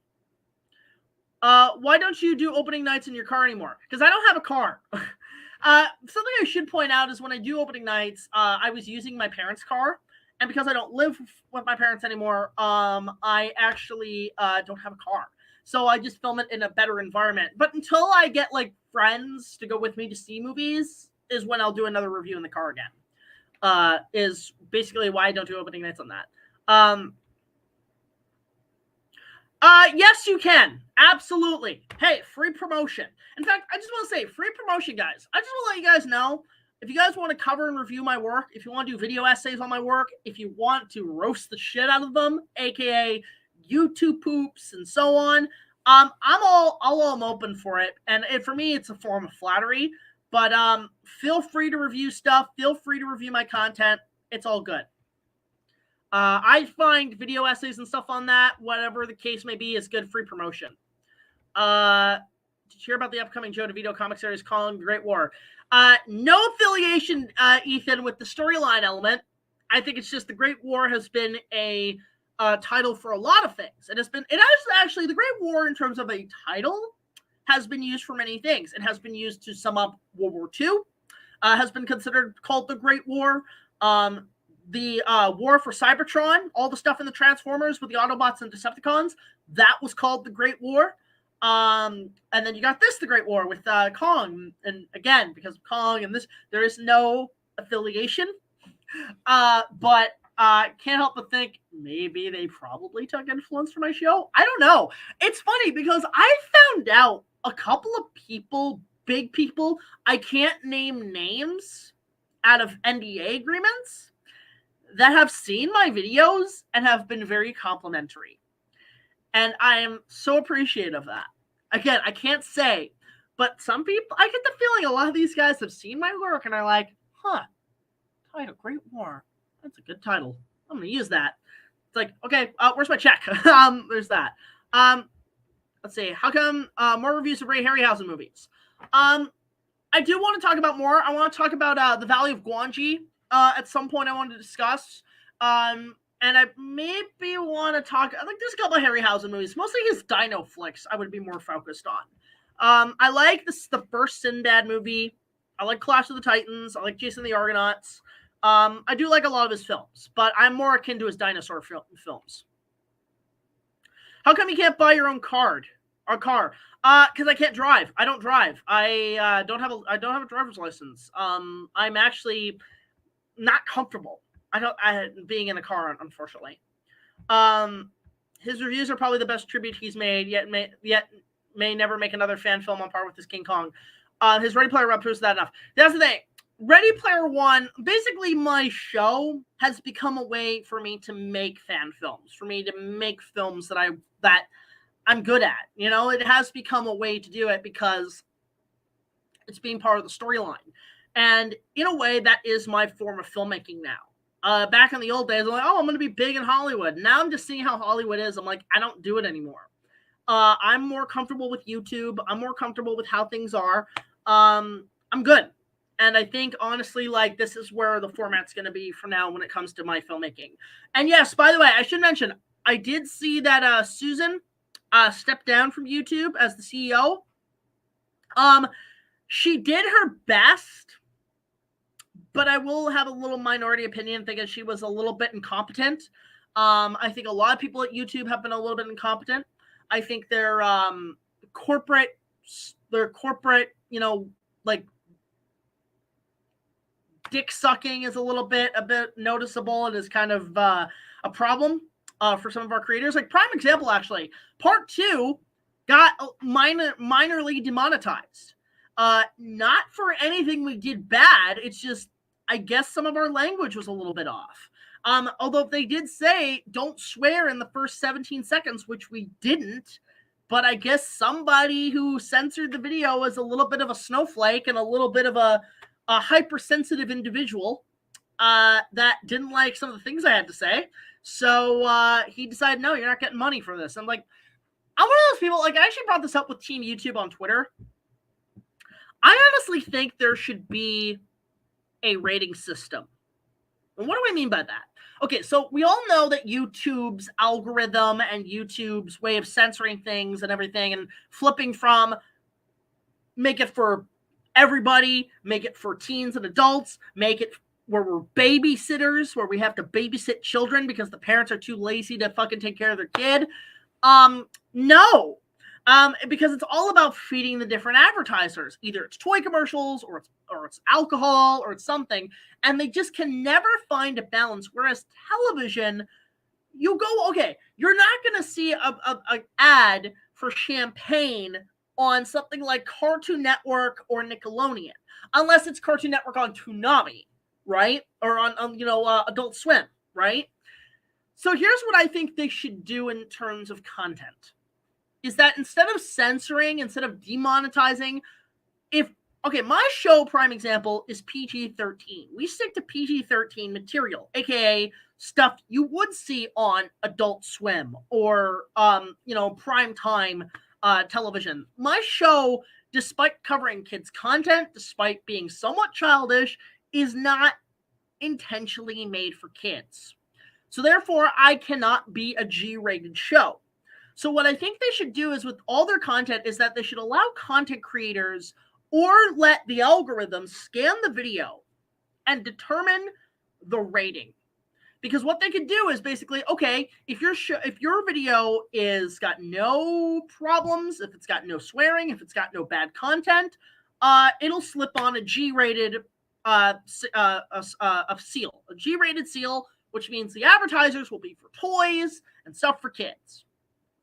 Why don't you do opening nights in your car anymore? Because I don't have a car. Something I should point out is when I do opening nights, I was using my parents' car. And because I don't live with my parents anymore, I actually don't have a car. So I just film it in a better environment. But until I get like friends to go with me to see movies is when I'll do another review in the car again. Is basically why I don't do opening nights on that. Yes, you can. Absolutely. Hey, free promotion. In fact, I just want to say free promotion, guys. I just want to let you guys know, if you guys want to cover and review my work, if you want to do video essays on my work, if you want to roast the shit out of them, aka YouTube poops and so on, I'm open for it. And for me, it's a form of flattery. But feel free to review stuff. Feel free to review my content. It's all good. I find video essays and stuff on that, whatever the case may be, is good free promotion. Did you hear about the upcoming Joe DeVito comic series calling The Great War? No affiliation, Ethan, with the storyline element. I think it's just The Great War has been a title for a lot of things. It has actually, The Great War in terms of a title has been used for many things. It has been used to sum up World War II, has been called The Great War. The war for Cybertron, all the stuff in the Transformers with the Autobots and Decepticons, that was called the Great War. And then you got The Great War with Kong. And again, because of Kong and this, there is no affiliation. But can't help but think maybe they probably took influence from my show. I don't know. It's funny because I found out a couple of people, big people, I can't name names out of NDA agreements, that have seen my videos and have been very complimentary. And I am so appreciative of that. Again, I can't say, but some people, I get the feeling a lot of these guys have seen my work and are like, title, Great War. That's a good title. I'm going to use that. It's like, okay, where's my check? There's that. Let's see. How come more reviews of Ray Harryhausen movies? I do want to talk about more. I want to talk about The Valley of Gwangi. At some point I wanted to discuss. And I maybe want to talk, I think there's a couple of Harryhausen movies, mostly his Dino flicks I would be more focused on. I like the first Sinbad movie. I like Clash of the Titans. I like Jason and the Argonauts. I do like a lot of his films, but I'm more akin to his dinosaur films. How come you can't buy your own car? Because I can't drive. I don't drive. I don't have a driver's license. I'm actually not comfortable. Being in a car, unfortunately. His reviews are probably the best tribute he's made, yet may never make another fan film on par with his King Kong. His Ready Player One proves that enough. That's the thing. Ready Player One, basically my show has become a way for me to make fan films, for me to make films that I'm good at. You know, it has become a way to do it because it's being part of the storyline. And in a way, that is my form of filmmaking now. Back in the old days, I'm like, oh, I'm going to be big in Hollywood. Now I'm just seeing how Hollywood is. I'm like, I don't do it anymore. I'm more comfortable with YouTube. I'm more comfortable with how things are. I'm good. And I think, honestly, like, this is where the format's going to be for now when it comes to my filmmaking. And yes, by the way, I should mention, I did see that Susan stepped down from YouTube as the CEO. She did her best, but I will have a little minority opinion thinking she was a little bit incompetent. I think a lot of people at YouTube have been a little bit incompetent. I think their corporate, you know, like, dick sucking is a bit noticeable and is kind of a problem for some of our creators. Like, prime example, actually, part 2 got minorly demonetized. Not for anything we did bad. It's just, I guess some of our language was a little bit off. Although they did say don't swear in the first 17 seconds, which we didn't. But I guess somebody who censored the video was a little bit of a snowflake and a little bit of a hypersensitive individual that didn't like some of the things I had to say. So he decided, no, you're not getting money for this. I'm like, I'm one of those people, like, I actually brought this up with Team YouTube on Twitter. I honestly think there should be a rating system. And what do I mean by that? Okay, so we all know that YouTube's algorithm and YouTube's way of censoring things and everything and flipping from make it for everybody, make it for teens and adults, make it where we're babysitters, where we have to babysit children because the parents are too lazy to fucking take care of their kid. No. Because it's all about feeding the different advertisers. Either it's toy commercials or it's alcohol or it's something, and they just can never find a balance. Whereas television, you go, okay, you're not going to see a ad for champagne on something like Cartoon Network or Nickelodeon, unless it's Cartoon Network on Toonami, right? Or on Adult Swim, right? So here's what I think they should do in terms of content. Is that instead of censoring, instead of demonetizing, my show, prime example, is PG-13. We stick to PG-13 material, aka stuff you would see on Adult Swim or, prime time television. My show, despite covering kids' content, despite being somewhat childish, is not intentionally made for kids. So therefore, I cannot be a G-rated show. So what I think they should do is with all their content is that they should allow content creators or let the algorithm scan the video and determine the rating. Because what they could do is basically, okay, if your video is got no problems, if it's got no swearing, if it's got no bad content, it'll slip on a G-rated seal, a G-rated seal, which means the advertisers will be for toys and stuff for kids.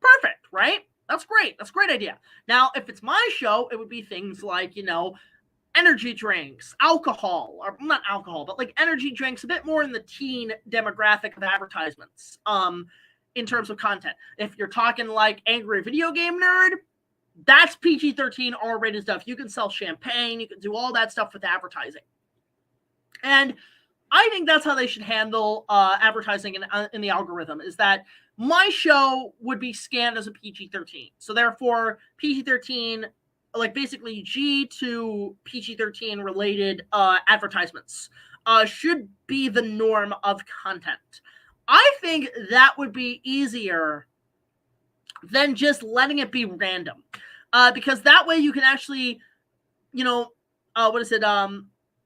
Perfect, right? That's great. That's a great idea. Now, if it's my show, it would be things like, energy drinks, alcohol, or not alcohol, but like energy drinks, a bit more in the teen demographic of advertisements in terms of content. If you're talking like angry video game nerd, that's PG-13 R-rated stuff. You can sell champagne. You can do all that stuff with advertising. And I think that's how they should handle advertising in the algorithm, is that my show would be scanned as a PG-13. So therefore, PG-13, like basically G to PG-13 related advertisements should be the norm of content. I think that would be easier than just letting it be random. Because that way you can actually,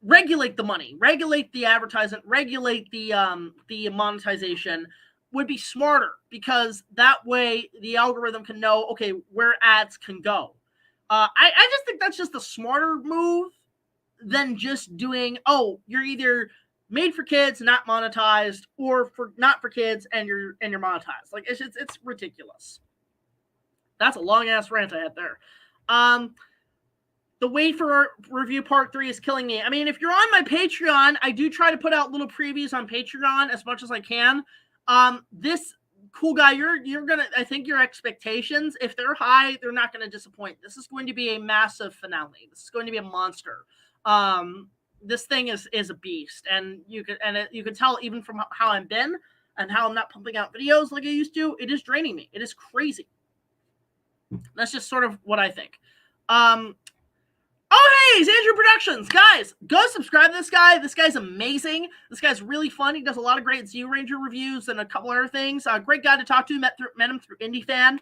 regulate the money, regulate the advertisement, regulate the monetization would be smarter, because that way the algorithm can know, okay, where ads can go. I just think that's just a smarter move than just doing, oh, you're either made for kids, not monetized, or not for kids and you're monetized. Like it's ridiculous. That's a long ass rant I had there. The wait for review part 3 is killing me. I mean, if you're on my Patreon, I do try to put out little previews on Patreon as much as I can. cool guy, you're gonna, I think your expectations, if they're high, they're not gonna disappoint. This is going to be a massive finale. This is going to be a monster. This thing is a beast, and you can tell even from how I've been and how I'm not pumping out videos like I used to. It is draining me. It is crazy. That's just sort of what I think. Oh, hey, Andrew Productions. Guys, go subscribe to this guy. This guy's amazing. This guy's really fun. He does a lot of great Zeo Ranger reviews and a couple other things. Great guy to talk to. Met him through IndiFan.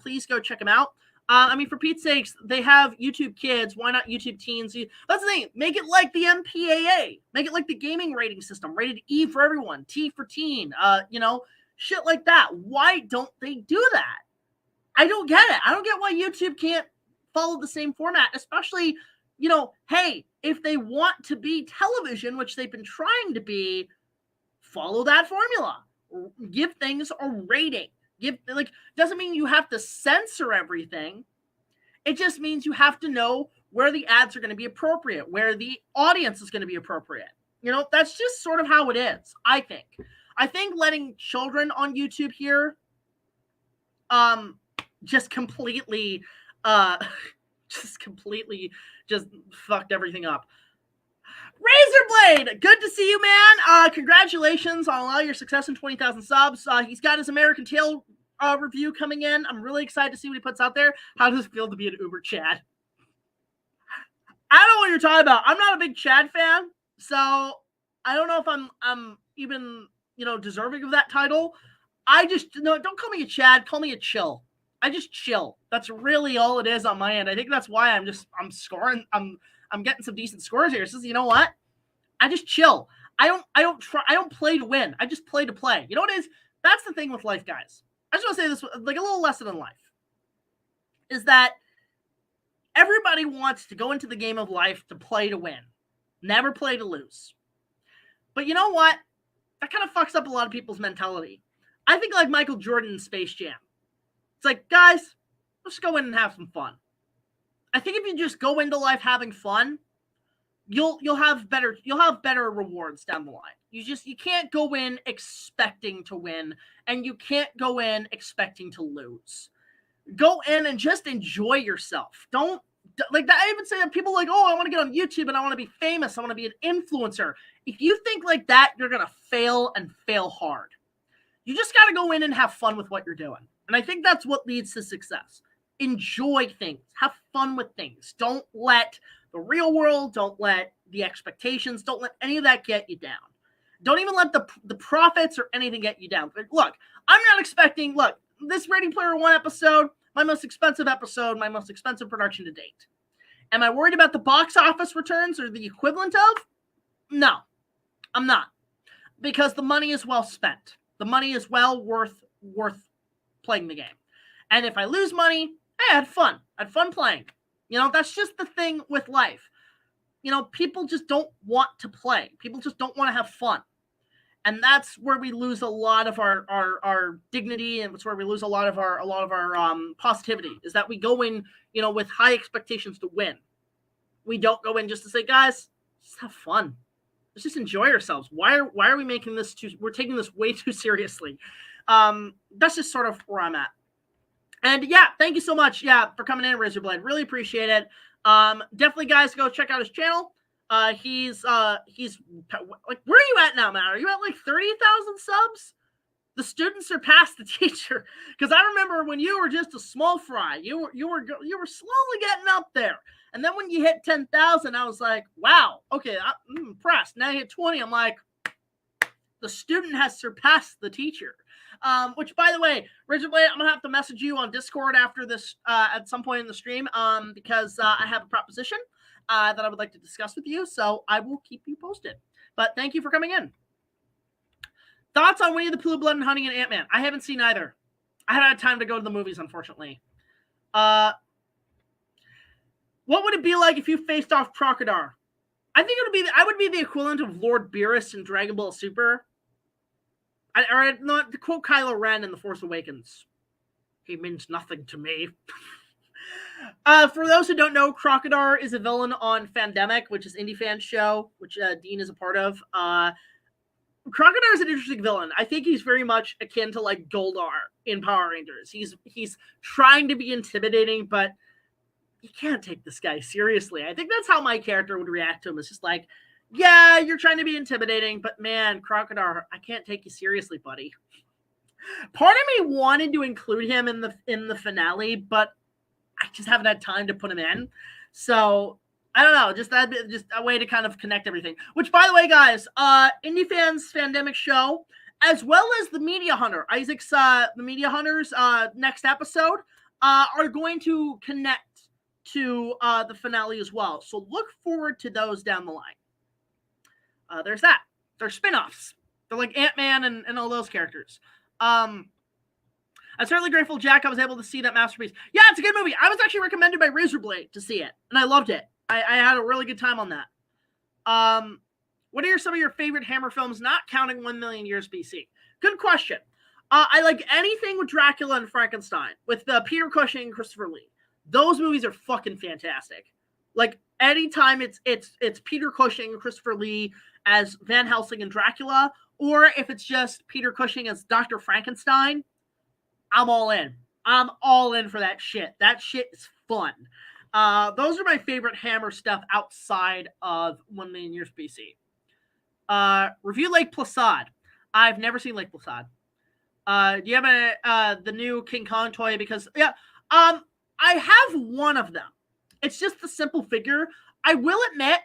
Please go check him out. I mean, for Pete's sakes, they have YouTube Kids. Why not YouTube Teens? That's the thing. Make it like the MPAA. Make it like the gaming rating system. Rated E for everyone. T for teen. Shit like that. Why don't they do that? I don't get it. I don't get why YouTube can't follow the same format, especially, hey, if they want to be television, which they've been trying to be, follow that formula. Give things a rating. Doesn't mean you have to censor everything. It just means you have to know where the ads are going to be appropriate, where the audience is going to be appropriate. That's just sort of how it is, I think. I think letting children on YouTube here just completely fucked everything up. RaisorBlade, good to see you, man. Congratulations on all your success in 20,000 subs. He's got his American Tail review coming in. I'm really excited to see what he puts out there. How does it feel to be an Uber Chad? I don't know what you're talking about. I'm not a big Chad fan, so I don't know if I'm even, deserving of that title. Don't call me a Chad, call me a chill. I just chill. That's really all it is on my end. I think that's why I'm scoring. I'm getting some decent scores here. So you know what? I just chill. I don't play to win. I just play to play. You know what it is? That's the thing with life, guys. I just want to say this, like a little lesson in life, is that everybody wants to go into the game of life to play to win, never play to lose. But you know what? That kind of fucks up a lot of people's mentality. I think like Michael Jordan in Space Jam. It's like, guys, let's go in and have some fun. I think if you just go into life having fun, you'll have better rewards down the line. You can't go in expecting to win, and you can't go in expecting to lose. Go in and just enjoy yourself. Don't like that. I even say that people are like, oh, I want to get on YouTube and I want to be famous. I want to be an influencer. If you think like that, you're gonna fail and fail hard. You just got to go in and have fun with what you're doing. And I think that's what leads to success. Enjoy things. Have fun with things. Don't let the real world, don't let the expectations, don't let any of that get you down. Don't even let the profits or anything get you down. Look, I'm not expecting, this Ready Player One episode, my most expensive production to date. Am I worried about the box office returns or the equivalent of? No, I'm not. Because the money is well spent. The money is well worth playing the game. And if I lose money, hey, I had fun. I had fun playing. That's just the thing with life. People just don't want to play. People just don't want to have fun. And that's where we lose a lot of our dignity, and it's where we lose a lot of our positivity, is that we go in, with high expectations to win. We don't go in just to say, guys, just have fun. Let's just enjoy ourselves. Why are we making this we're taking this way too seriously? That's just sort of where I'm at. And yeah, thank you so much. Yeah, for coming in, RaisorBlade. Really appreciate it. Definitely, guys, go check out his channel. He's like, where are you at now, man? Are you at like 30,000 subs? The student surpassed the teacher. Because I remember when you were just a small fry, you were slowly getting up there. And then when you hit 10,000, I was like, wow, okay, I'm impressed. Now you hit 20, I'm like, the student has surpassed the teacher. Which, by the way, RaisorBlade, I'm going to have to message you on Discord after this at some point in the stream because I have a proposition that I would like to discuss with you. So I will keep you posted. But thank you for coming in. Thoughts on Winnie the Pooh, Blood and Honey, and Ant-Man? I haven't seen either. I haven't had time to go to the movies, unfortunately. What would it be like if you faced off Crocodile? I think I would be the equivalent of Lord Beerus in Dragon Ball Super. Not to quote Kylo Ren in The Force Awakens. He means nothing to me. For those who don't know, Crocodile is a villain on Fandemic, which is IndiFan show, which Dean is a part of. Crocodile is an interesting villain. I think he's very much akin to like Goldar in Power Rangers. He's trying to be intimidating, but you can't take this guy seriously. I think that's how my character would react to him. It's just like, yeah, you're trying to be intimidating, but man, Crocodile, I can't take you seriously, buddy. Part of me wanted to include him in the finale, but I just haven't had time to put him in. So I don't know, just a way to kind of connect everything. Which, by the way, guys, IndiFan's Fandemic show, as well as the Media Hunter, Isaac's the Media Hunter's next episode, are going to connect to the finale as well. So look forward to those down the line. There's that. They're spin-offs. They're like Ant-Man and all those characters. I'm certainly grateful, Jack, I was able to see that masterpiece. Yeah, it's a good movie. I was actually recommended by RaisorBlade to see it, and I loved it. I had a really good time on that. What are some of your favorite Hammer films, not counting 1 Million Years BC? Good question. I like anything with Dracula and Frankenstein, with Peter Cushing and Christopher Lee. Those movies are fucking fantastic. Like, anytime it's Peter Cushing and Christopher Lee as Van Helsing and Dracula, or if it's just Peter Cushing as Dr. Frankenstein, I'm all in. I'm all in for that shit. That shit is fun. Those are my favorite Hammer stuff outside of 1 Million Years BC. Review Lake Placid. I've never seen Lake Placid. Do you have the new King Kong toy? Because, yeah, I have one of them. It's just the simple figure. I will admit,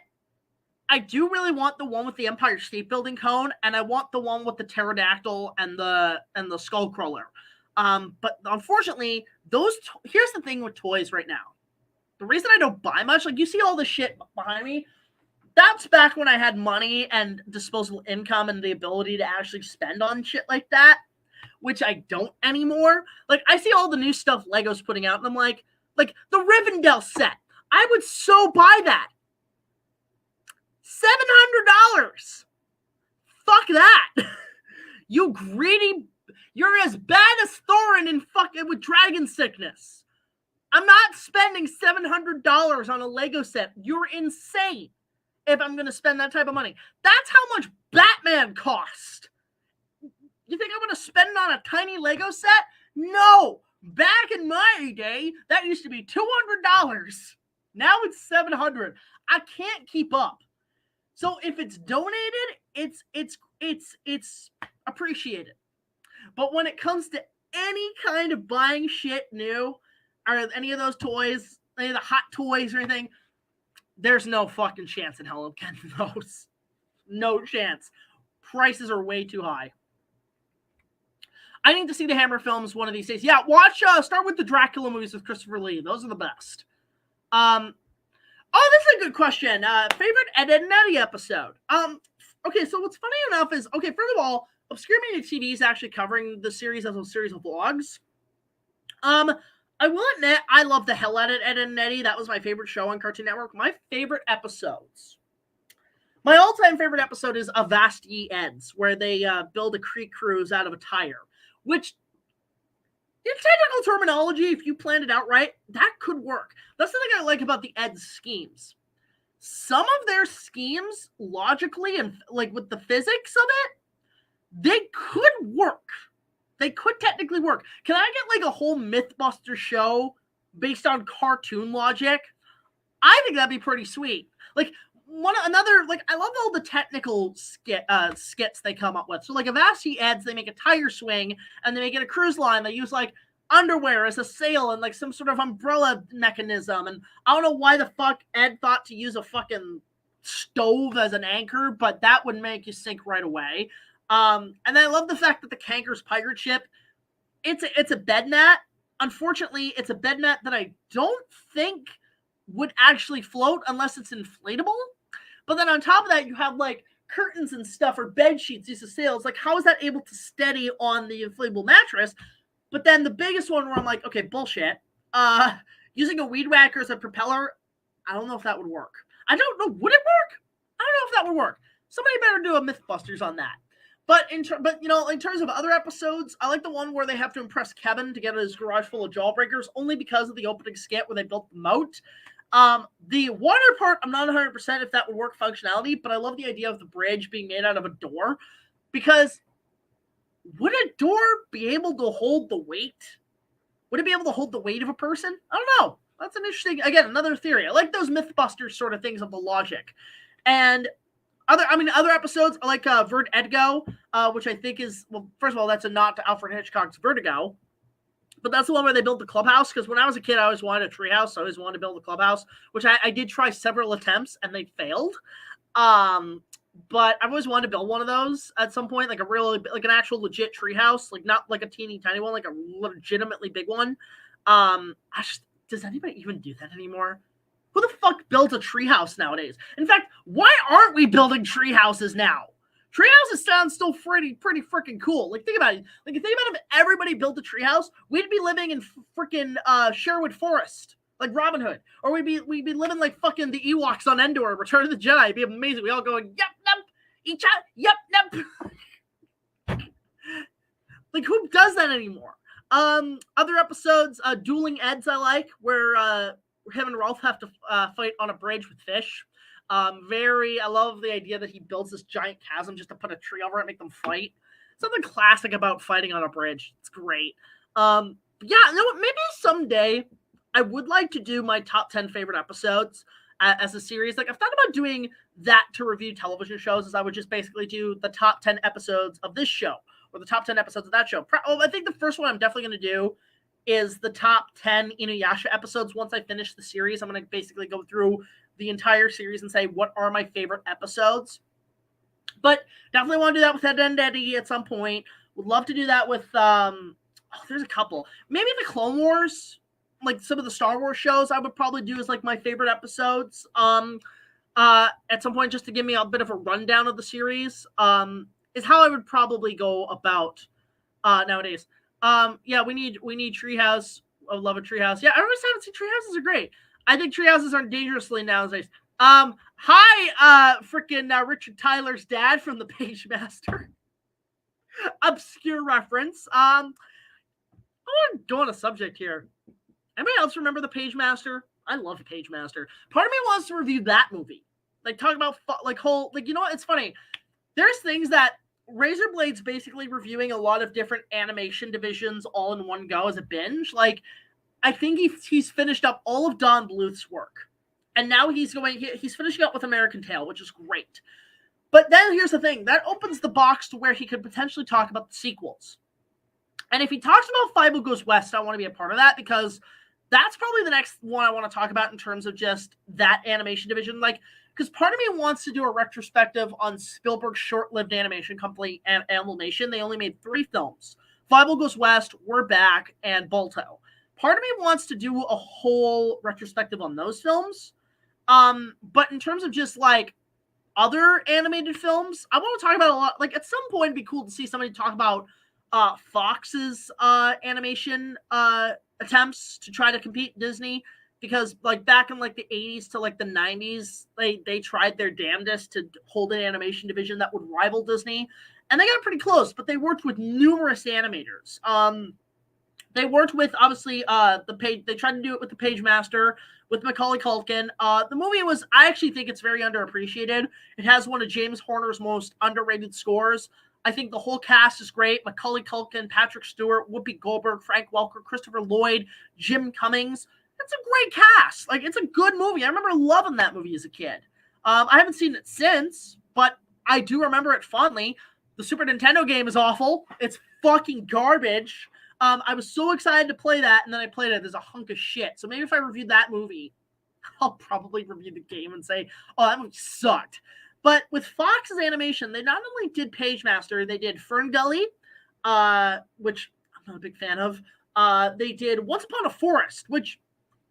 I do really want the one with the Empire State Building cone, and I want the one with the pterodactyl and the skull crawler. But unfortunately, here's the thing with toys right now. The reason I don't buy much, like you see all the shit behind me, that's back when I had money and disposable income and the ability to actually spend on shit like that, which I don't anymore. Like, I see all the new stuff Lego's putting out, and I'm like the Rivendell set. I would so buy that. $700. Fuck that. You greedy. You're as bad as Thorin in fucking with dragon sickness. I'm not spending $700 on a Lego set. You're insane if I'm going to spend that type of money. That's how much Batman cost. You think I'm going to spend it on a tiny Lego set? No. Back in my day, that used to be $200. Now it's $700. I can't keep up. So if it's donated, it's appreciated. But when it comes to any kind of buying shit new, or any of those toys, any of the hot toys or anything, there's no fucking chance in hell of getting those. No chance. Prices are way too high. I need to see the Hammer films one of these days. Yeah, start with the Dracula movies with Christopher Lee. Those are the best. Oh, this is a good question. Favorite Ed, Edd n Eddy episode? Okay, so what's funny enough is, okay, first of all, Obscure Media TV is actually covering the series as a series of vlogs. I will admit, I love the hell out of Ed, Edd n Eddy. That was my favorite show on Cartoon Network. My favorite episodes. My all-time favorite episode is Avast Ye Eds, where they build a creek cruise out of a tire, which, in technical terminology, if you planned it out right, that could work. That's the thing I like about the Eds schemes. Some of their schemes, logically and like with the physics of it, they could work. They could technically work. Can I get like a whole Mythbuster show based on cartoon logic? I think that'd be pretty sweet. Like I love all the technical skits they come up with. So like Avast Ye Eds, they make a tire swing and they make it a cruise line. They use like underwear as a sail and like some sort of umbrella mechanism. And I don't know why the fuck Ed thought to use a fucking stove as an anchor, but that would make you sink right away. And then I love the fact that the Kanker's pirate ship, it's a bed mat. Unfortunately, it's a bed mat that I don't think would actually float unless it's inflatable. But then on top of that, you have like curtains and stuff or bed sheets used as sails. Like, how is that able to steady on the inflatable mattress? But then the biggest one where I'm like, okay, bullshit. Using a weed whacker as a propeller, I don't know if that would work. I don't know. Would it work? I don't know if that would work. Somebody better do a Mythbusters on that. But in terms of other episodes, I like the one where they have to impress Kevin to get his garage full of jawbreakers, only because of the opening skit where they built the moat. The water part, I'm not 100% if that would work functionality, but I love the idea of the bridge being made out of a door, Because would a door be able to hold the weight? Would it be able to hold the weight of a person? I don't know. That's an interesting, again, another theory. I like those Mythbusters sort of things of the logic. And other episodes, I like Vert Edgo, which I think is, well, first of all, that's a nod to Alfred Hitchcock's Vertigo. But that's the one where they built the clubhouse, because when I was a kid, I always wanted a treehouse. So I always wanted to build a clubhouse, which I did try several attempts, and they failed. But I've always wanted to build one of those at some point, like an actual legit treehouse, like not like a teeny tiny one, like a legitimately big one. Does anybody even do that anymore? Who the fuck builds a treehouse nowadays? In fact, why aren't we building treehouses now? Treehouses sound still pretty freaking cool. Like, think about it. Like, think about if everybody built a treehouse, we'd be living in freaking Sherwood Forest, like Robin Hood, or we'd be living like fucking the Ewoks on Endor, Return of the Jedi. It'd be amazing. We all going, yep, yep, each out, yep, yep. Like, who does that anymore? Other episodes, Dueling Eds, I like, where him and Rolf have to fight on a bridge with fish. I love the idea that he builds this giant chasm just to put a tree over it and make them fight. Something classic about fighting on a bridge. It's great. Yeah, maybe someday I would like to do my top 10 favorite episodes as a series. Like, I've thought about doing that to review television shows, as I would just basically do the top 10 episodes of this show or the top 10 episodes of that show. I think the first one I'm definitely going to do is the top 10 Inuyasha episodes. Once I finish the series, I'm going to basically go through the entire series and say, what are my favorite episodes? But definitely want to do that with Ed and Eddie at some point. Would love to do that with, there's a couple. Maybe the Clone Wars, like some of the Star Wars shows I would probably do as like my favorite episodes. At some point, just to give me a bit of a rundown of the series, is how I would probably go about nowadays. Yeah, we need Treehouse. I love a Treehouse. Yeah, I always haven't seen Treehouses are great. I think treehouses aren't dangerously nowadays. Hi, freaking Richard Tyler's dad from the Pagemaster. Obscure reference. I want to go on a subject here. Anybody else remember the Pagemaster? I love Pagemaster. Part of me wants to review that movie. Like, talk about, you know what? It's funny. There's things that RaisorBlade's basically reviewing a lot of different animation divisions all in one go as a binge. Like, I think he's finished up all of Don Bluth's work. And now he's finishing up with American Tail, which is great. But then here's the thing. That opens the box to where he could potentially talk about the sequels. And if he talks about Five Goes West, I want to be a part of that, because that's probably the next one I want to talk about in terms of just that animation division. Like, because part of me wants to do a retrospective on Spielberg's short-lived animation company, Animation. They only made 3 films. Five Goes West, We're Back, and Balto. Part of me wants to do a whole retrospective on those films. But in terms of just like other animated films, I want to talk about a lot. Like, at some point, it'd be cool to see somebody talk about Fox's animation attempts to try to compete Disney, because like back in like the 80s to like the 90s, they tried their damnedest to hold an animation division that would rival Disney, and they got pretty close. But they worked with numerous animators. They worked with, obviously, they tried to do it with the Pagemaster, with Macaulay Culkin. The movie I actually think it's very underappreciated. It has one of James Horner's most underrated scores. I think the whole cast is great. Macaulay Culkin, Patrick Stewart, Whoopi Goldberg, Frank Welker, Christopher Lloyd, Jim Cummings. It's a great cast. Like, it's a good movie. I remember loving that movie as a kid. I haven't seen it since, but I do remember it fondly. The Super Nintendo game is awful. It's fucking garbage. I was so excited to play that, and then I played it. There's a hunk of shit. So maybe if I reviewed that movie, I'll probably review the game and say, oh, that movie sucked. But with Fox's animation, they not only did Pagemaster, they did Fern Gully, which I'm not a big fan of. They did Once Upon a Forest, which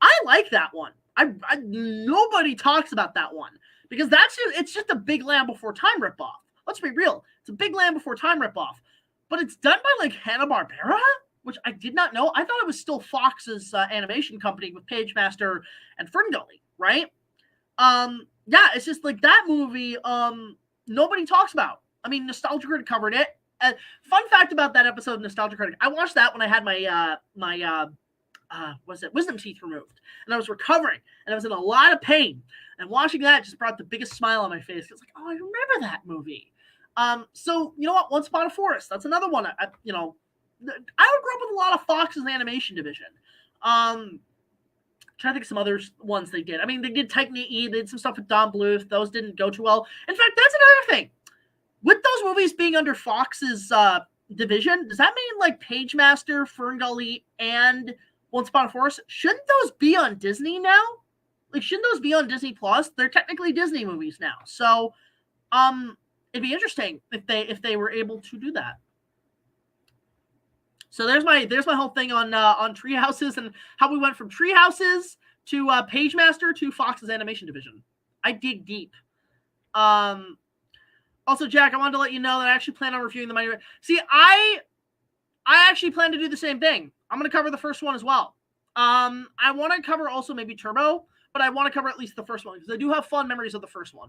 I like that one. Nobody talks about that one, because it's just a Big Land Before Time ripoff. Let's be real. It's a Big Land Before Time ripoff. But it's done by like Hanna-Barbera, which I did not know. I thought it was still Fox's animation company with Pagemaster and Fern Gully, right? Yeah, it's just like that movie nobody talks about. I mean, Nostalgia Critic covered it. Fun fact about that episode of Nostalgia Critic, I watched that when I had my wisdom teeth removed, and I was recovering, and I was in a lot of pain. And watching that just brought the biggest smile on my face. It's like, oh, I remember that movie. So you know what? Once Upon a Forest. That's another one. I grew up with a lot of Fox's animation division. Trying to think of some other ones they did. I mean, they did Titan E. They did some stuff with Don Bluth. Those didn't go too well. In fact, that's another thing. With those movies being under Fox's division, does that mean like Pagemaster, Ferngully, and Once Upon a Forest? Shouldn't those be on Disney now? Like, shouldn't those be on Disney Plus? They're technically Disney movies now. So, it'd be interesting if they were able to do that. So there's my whole thing on Treehouses and how we went from Treehouses to Pagemaster to Fox's animation division. I dig deep. Also, Jack, I wanted to let you know that I actually plan on reviewing the Mighty. See, I actually plan to do the same thing. I'm going to cover the first one as well. I want to cover also maybe Turbo, but I want to cover at least the first one because I do have fond memories of the first one.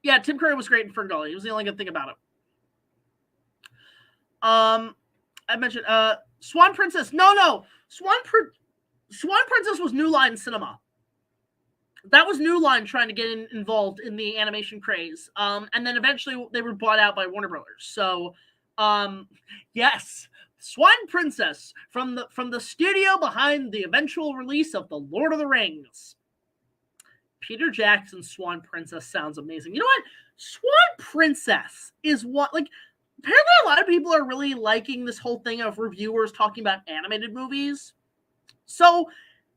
Yeah, Tim Curry was great in Ferngully. It was the only good thing about it. I mentioned Swan Princess. No. Swan Princess was New Line Cinema. That was New Line trying to get involved in the animation craze. And then eventually they were bought out by Warner Brothers. So, yes, Swan Princess from the studio behind the eventual release of The Lord of the Rings. Peter Jackson's Swan Princess sounds amazing. You know what? Swan Princess is what, like, apparently a lot of people are really liking this whole thing of reviewers talking about animated movies. So,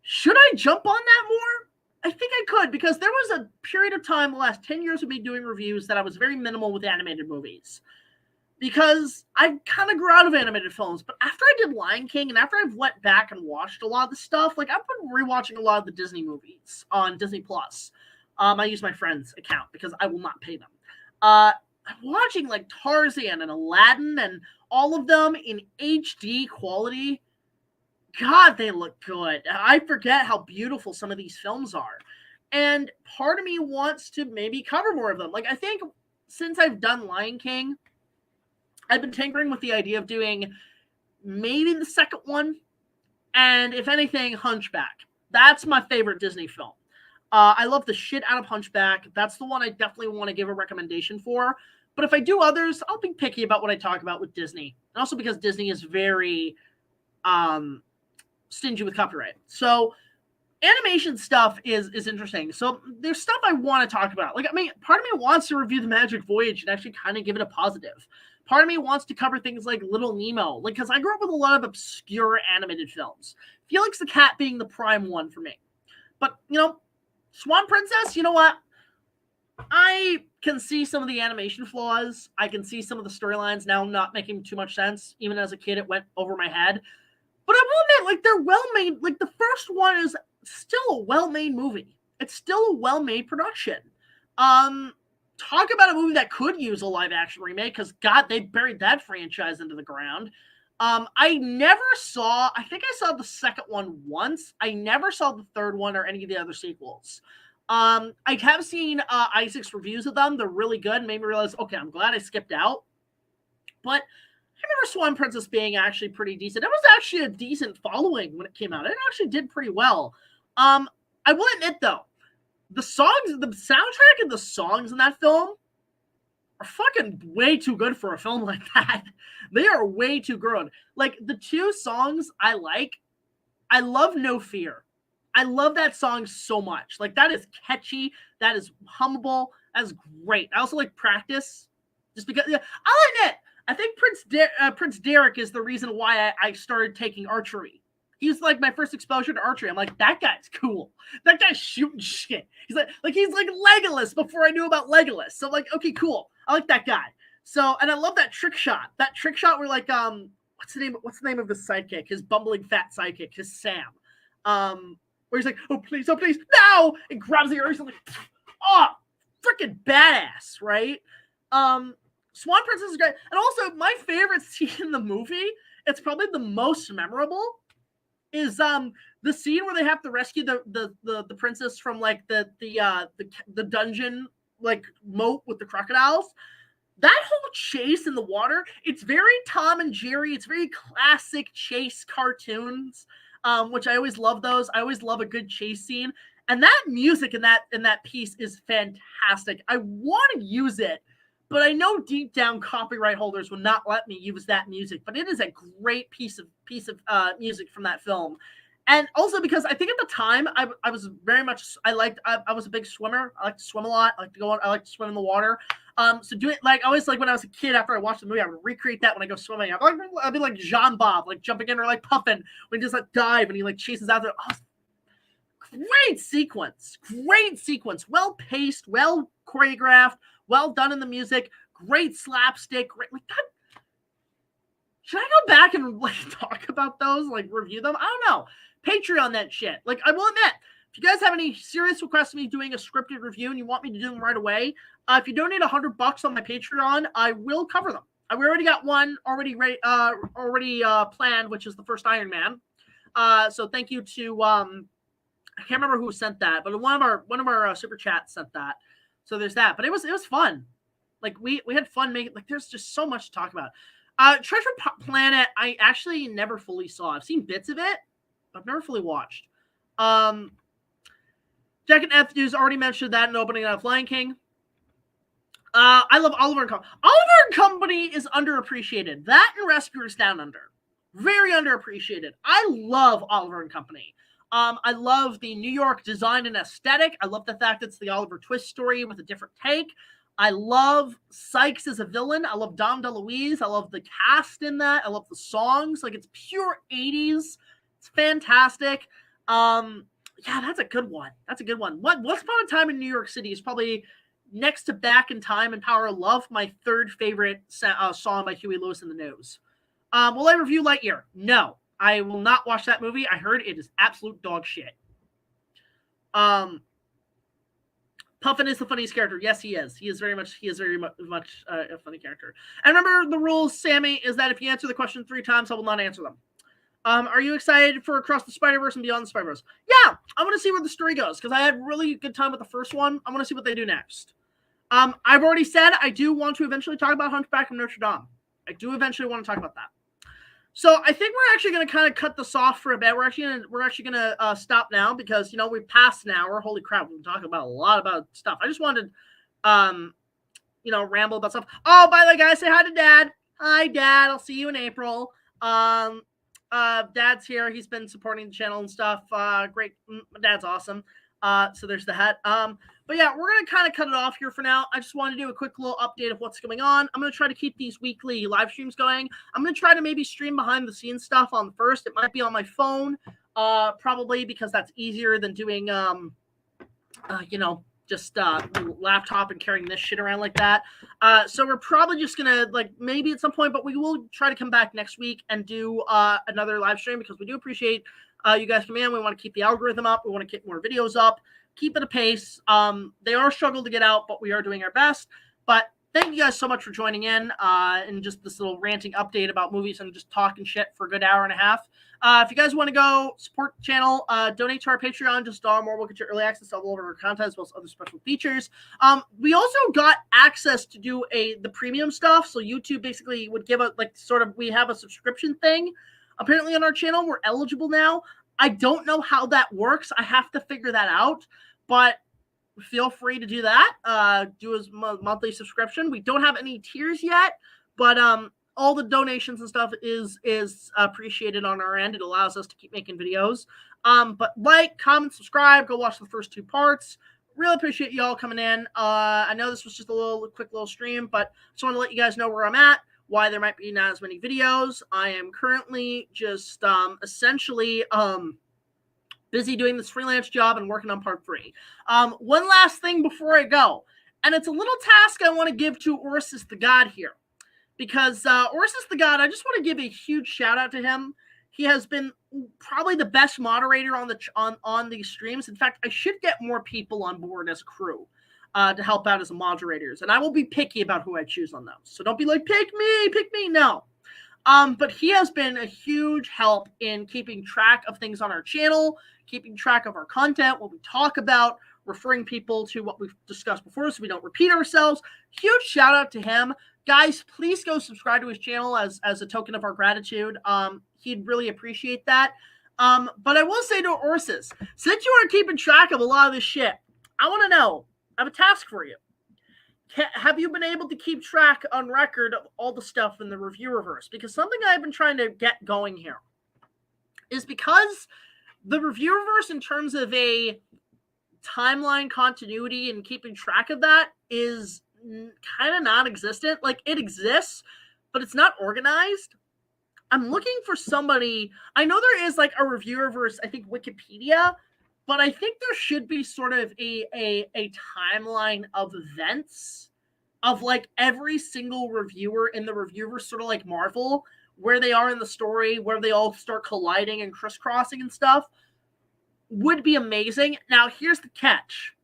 should I jump on that more? I think I could, because there was a period of time, the last 10 years of me doing reviews, that I was very minimal with animated movies. Because I kind of grew out of animated films. But after I did Lion King, and after I've went back and watched a lot of the stuff, like I've been rewatching a lot of the Disney movies on Disney Plus. I use my friend's account because I will not pay them. I'm watching like Tarzan and Aladdin and all of them in HD quality. God, they look good. I forget how beautiful some of these films are. And part of me wants to maybe cover more of them. Like, I think since I've done Lion King, I've been tinkering with the idea of doing maybe the second one. And if anything, Hunchback. That's my favorite Disney film. I love the shit out of Hunchback. That's the one I definitely want to give a recommendation for. But if I do others, I'll be picky about what I talk about with Disney. And also because Disney is very stingy with copyright. So animation stuff is interesting. So there's stuff I want to talk about. Like, I mean, part of me wants to review The Magic Voyage and actually kind of give it a positive. Part of me wants to cover things like Little Nemo. Like, because I grew up with a lot of obscure animated films. Felix the Cat being the prime one for me. But, you know, Swan Princess, you know what? I can see some of the animation flaws. I can see some of the storylines now not making too much sense. Even as a kid, it went over my head. But I will admit, like, they're well-made. Like, the first one is still a well-made movie. It's still a well-made production. Talk about a movie that could use a live-action remake, because, God, they buried that franchise into the ground. I never saw, I think I saw the second one once. I never saw the third one or any of the other sequels. I have seen Isaac's reviews of them. They're really good and made me realize, okay, I'm glad I skipped out. But I remember Swan Princess being actually pretty decent. It was actually a decent following when it came out. It actually did pretty well. I will admit, though, the soundtrack and the songs in that film are fucking way too good for a film like that. They are way too good. Like, the two songs I like, I love No Fear. I love that song so much. Like, that is catchy. That is hummable. That is great. I also like Practice. Just because, yeah, I'll admit, I think Prince Derek is the reason why I started taking archery. He was like my first exposure to archery. I'm like, that guy's cool. That guy's shooting shit. He's like Legolas before I knew about Legolas. So I'm like, okay, cool. I like that guy. So, and I love that trick shot. That trick shot where, like, what's the name of his sidekick? His bumbling fat sidekick, his Sam. Where he's like, oh please, no! And grabs the ears and like, oh, freaking badass, right? Swan Princess is great. And also, my favorite scene in the movie, it's probably the most memorable, is the scene where they have to rescue the princess from, like, the dungeon, like, moat with the crocodiles. That whole chase in the water, it's very Tom and Jerry. It's very classic chase cartoons, which I always love those. I always love a good chase scene. And that music in that piece is fantastic. I want to use it but I know deep down copyright holders will not let me use that music. But it is a great piece of music from that film. And also because I think at the time I was very much I was a big swimmer. I like to swim a lot. I like to swim in the water. So doing like I always like when I was a kid after I watched the movie, I would recreate that when I go swimming. I'd be like Jean Bob, like jumping in or like Puffin when he just like dive and he like chases out there. Oh, great sequence, well paced, well choreographed, well done in the music, great slapstick, great like that. Should I go back and like talk about those, like review them? I don't know. Patreon that shit. Like I will admit, if you guys have any serious requests of me doing a scripted review and you want me to do them right away, if you donate $100 on my Patreon, I will cover them. We already got one already planned, which is the first Iron Man. So thank you to I can't remember who sent that, but one of our super chats sent that. So there's that. But it was fun. Like we had fun making. Like there's just so much to talk about. Treasure Planet, I actually never fully saw. I've seen bits of it. I've never fully watched. Jack and F News already mentioned that in opening of Lion King. I love Oliver and Company. Oliver and Company is underappreciated. That and Rescuers Down Under. Very underappreciated. I love Oliver and Company. I love the New York design and aesthetic. I love the fact it's the Oliver Twist story with a different take. I love Sykes as a villain. I love Dom DeLuise. I love the cast in that. I love the songs. Like it's pure 80s. It's fantastic. Yeah, that's a good one. Once Upon a Time in New York City is probably next to Back in Time and Power of Love, my third favorite song by Huey Lewis and the News. Will I review Lightyear? No, I will not watch that movie. I heard it is absolute dog shit. Puffin is the funniest character. Yes, he is. He is very much a funny character. And remember the rules, Sammy, is that if you answer the question 3 times, I will not answer them. Are you excited for Across the Spider-Verse and Beyond the Spider-Verse? Yeah, I want to see where the story goes because I had really good time with the first one. I want to see what they do next. I've already said I do want to eventually talk about Hunchback of Notre Dame. I do eventually want to talk about that. So I think we're actually going to kind of cut this off for a bit. We're actually going to stop now because we've passed an hour. Holy crap, we've been talking about a lot about stuff. I just wanted, ramble about stuff. Oh, by the way, guys, say hi to Dad. Hi, Dad. I'll see you in April. Dad's here. He's been supporting the channel and stuff. Great. My dad's awesome. So there's that. But yeah, we're going to kind of cut it off here for now. I just want to do a quick little update of what's going on. I'm going to try to keep these weekly live streams going. I'm going to try to maybe stream behind the scenes stuff on the first. It might be on my phone, probably because that's easier than doing, just laptop and carrying this shit around like that. So we're probably just gonna maybe at some point, but we will try to come back next week and do another live stream because we do appreciate you guys coming in. We want to keep the algorithm up. We want to keep more videos up, keep it a pace. They are struggle to get out, but we are doing our best. But thank you guys so much for joining in and just this little ranting update about movies and just talking shit for a good hour and a half. If you guys want to go support the channel, donate to our Patreon, just $1 more. We'll get you early access to all of our content as well as other special features. We also got access to do the premium stuff. So YouTube basically would give a we have a subscription thing. Apparently on our channel, we're eligible now. I don't know how that works. I have to figure that out, but feel free to do that. Do a monthly subscription. We don't have any tiers yet, but all the donations and stuff is appreciated on our end. It allows us to keep making videos. But comment, subscribe, go watch the first 2 parts. Really appreciate you all coming in. I know this was just a quick little stream, but just want to let you guys know where I'm at, why there might be not as many videos. I am currently just essentially busy doing this freelance job and working on part 3. One last thing before I go, and it's a little task I want to give to Ursus the God here. Because Ursus the God, I just want to give a huge shout out to him. He has been probably the best moderator on these streams. In fact, I should get more people on board as a crew to help out as moderators. And I will be picky about who I choose on those. So don't be like, pick me. No. But he has been a huge help in keeping track of things on our channel, keeping track of our content, what we talk about, referring people to what we've discussed before so we don't repeat ourselves. Huge shout out to him. Guys, please go subscribe to his channel as a token of our gratitude. He'd really appreciate that. But I will say to Ursus, since you are keeping track of a lot of this shit, I want to know, I have a task for you. have you been able to keep track on record of all the stuff in the Reviewerverse? Because something I've been trying to get going here is because the Reviewerverse, in terms of a timeline continuity and keeping track of that, is kind of non-existent. Like, it exists, but it's not organized. I'm looking for somebody. I know there is like a Reviewerverse, I think Wikipedia, but I think there should be sort of a timeline of events of like every single reviewer in the Reviewerverse, sort of like Marvel, where they are in the story, where they all start colliding and crisscrossing and stuff. Would be amazing. Now, here's the catch.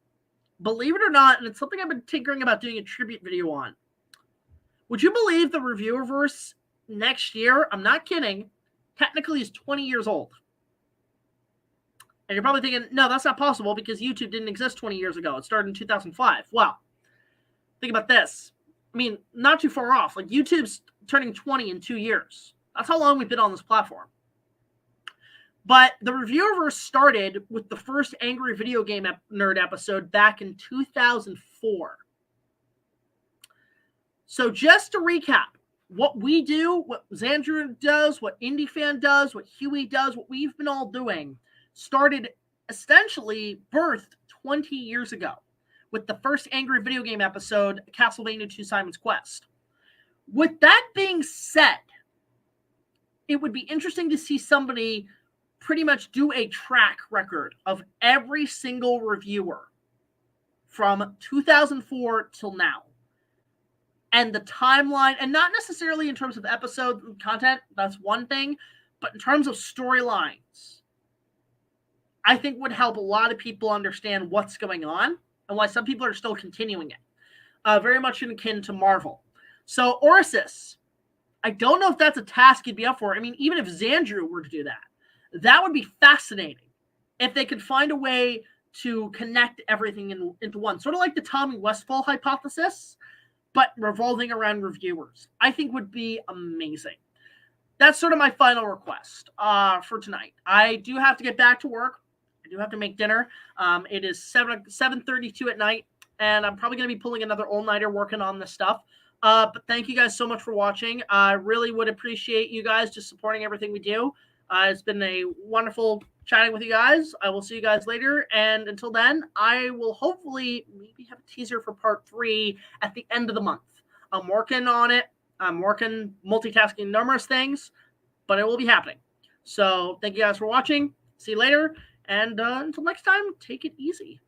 Believe it or not, and it's something I've been tinkering about doing a tribute video on. Would you believe the Reviewerverse next year, I'm not kidding, technically is 20 years old? And you're probably thinking, no, that's not possible because YouTube didn't exist 20 years ago. It started in 2005. Well, think about this. I mean, not too far off. Like, YouTube's turning 20 in 2 years. That's how long we've been on this platform. But the Reviewerverse started with the first Angry Video Game Nerd episode back in 2004. So just to recap, what we do, what Xandru does, what IndiFan does, what Huey does, what we've been all doing, started essentially birthed 20 years ago with the first Angry Video Game episode, Castlevania 2 Simon's Quest. With that being said, it would be interesting to see somebody pretty much do a track record of every single reviewer from 2004 till now. And the timeline, and not necessarily in terms of episode content, that's one thing, but in terms of storylines, I think would help a lot of people understand what's going on and why some people are still continuing it. Very much akin to Marvel. So, Orsis, I don't know if that's a task you'd be up for. I mean, even if Xandru were to do that, that would be fascinating if they could find a way to connect everything into one. Sort of like the Tommy Westfall hypothesis, but revolving around reviewers. I think would be amazing. That's sort of my final request for tonight. I do have to get back to work. I do have to make dinner. It is 7:32 at night, and I'm probably going to be pulling another all-nighter working on this stuff. But thank you guys so much for watching. I really would appreciate you guys just supporting everything we do. It's been a wonderful chatting with you guys. I will see you guys later. And until then, I will hopefully maybe have a teaser for part 3 at the end of the month. I'm working on it. I'm working, multitasking numerous things, but it will be happening. So thank you guys for watching. See you later. And until next time, take it easy.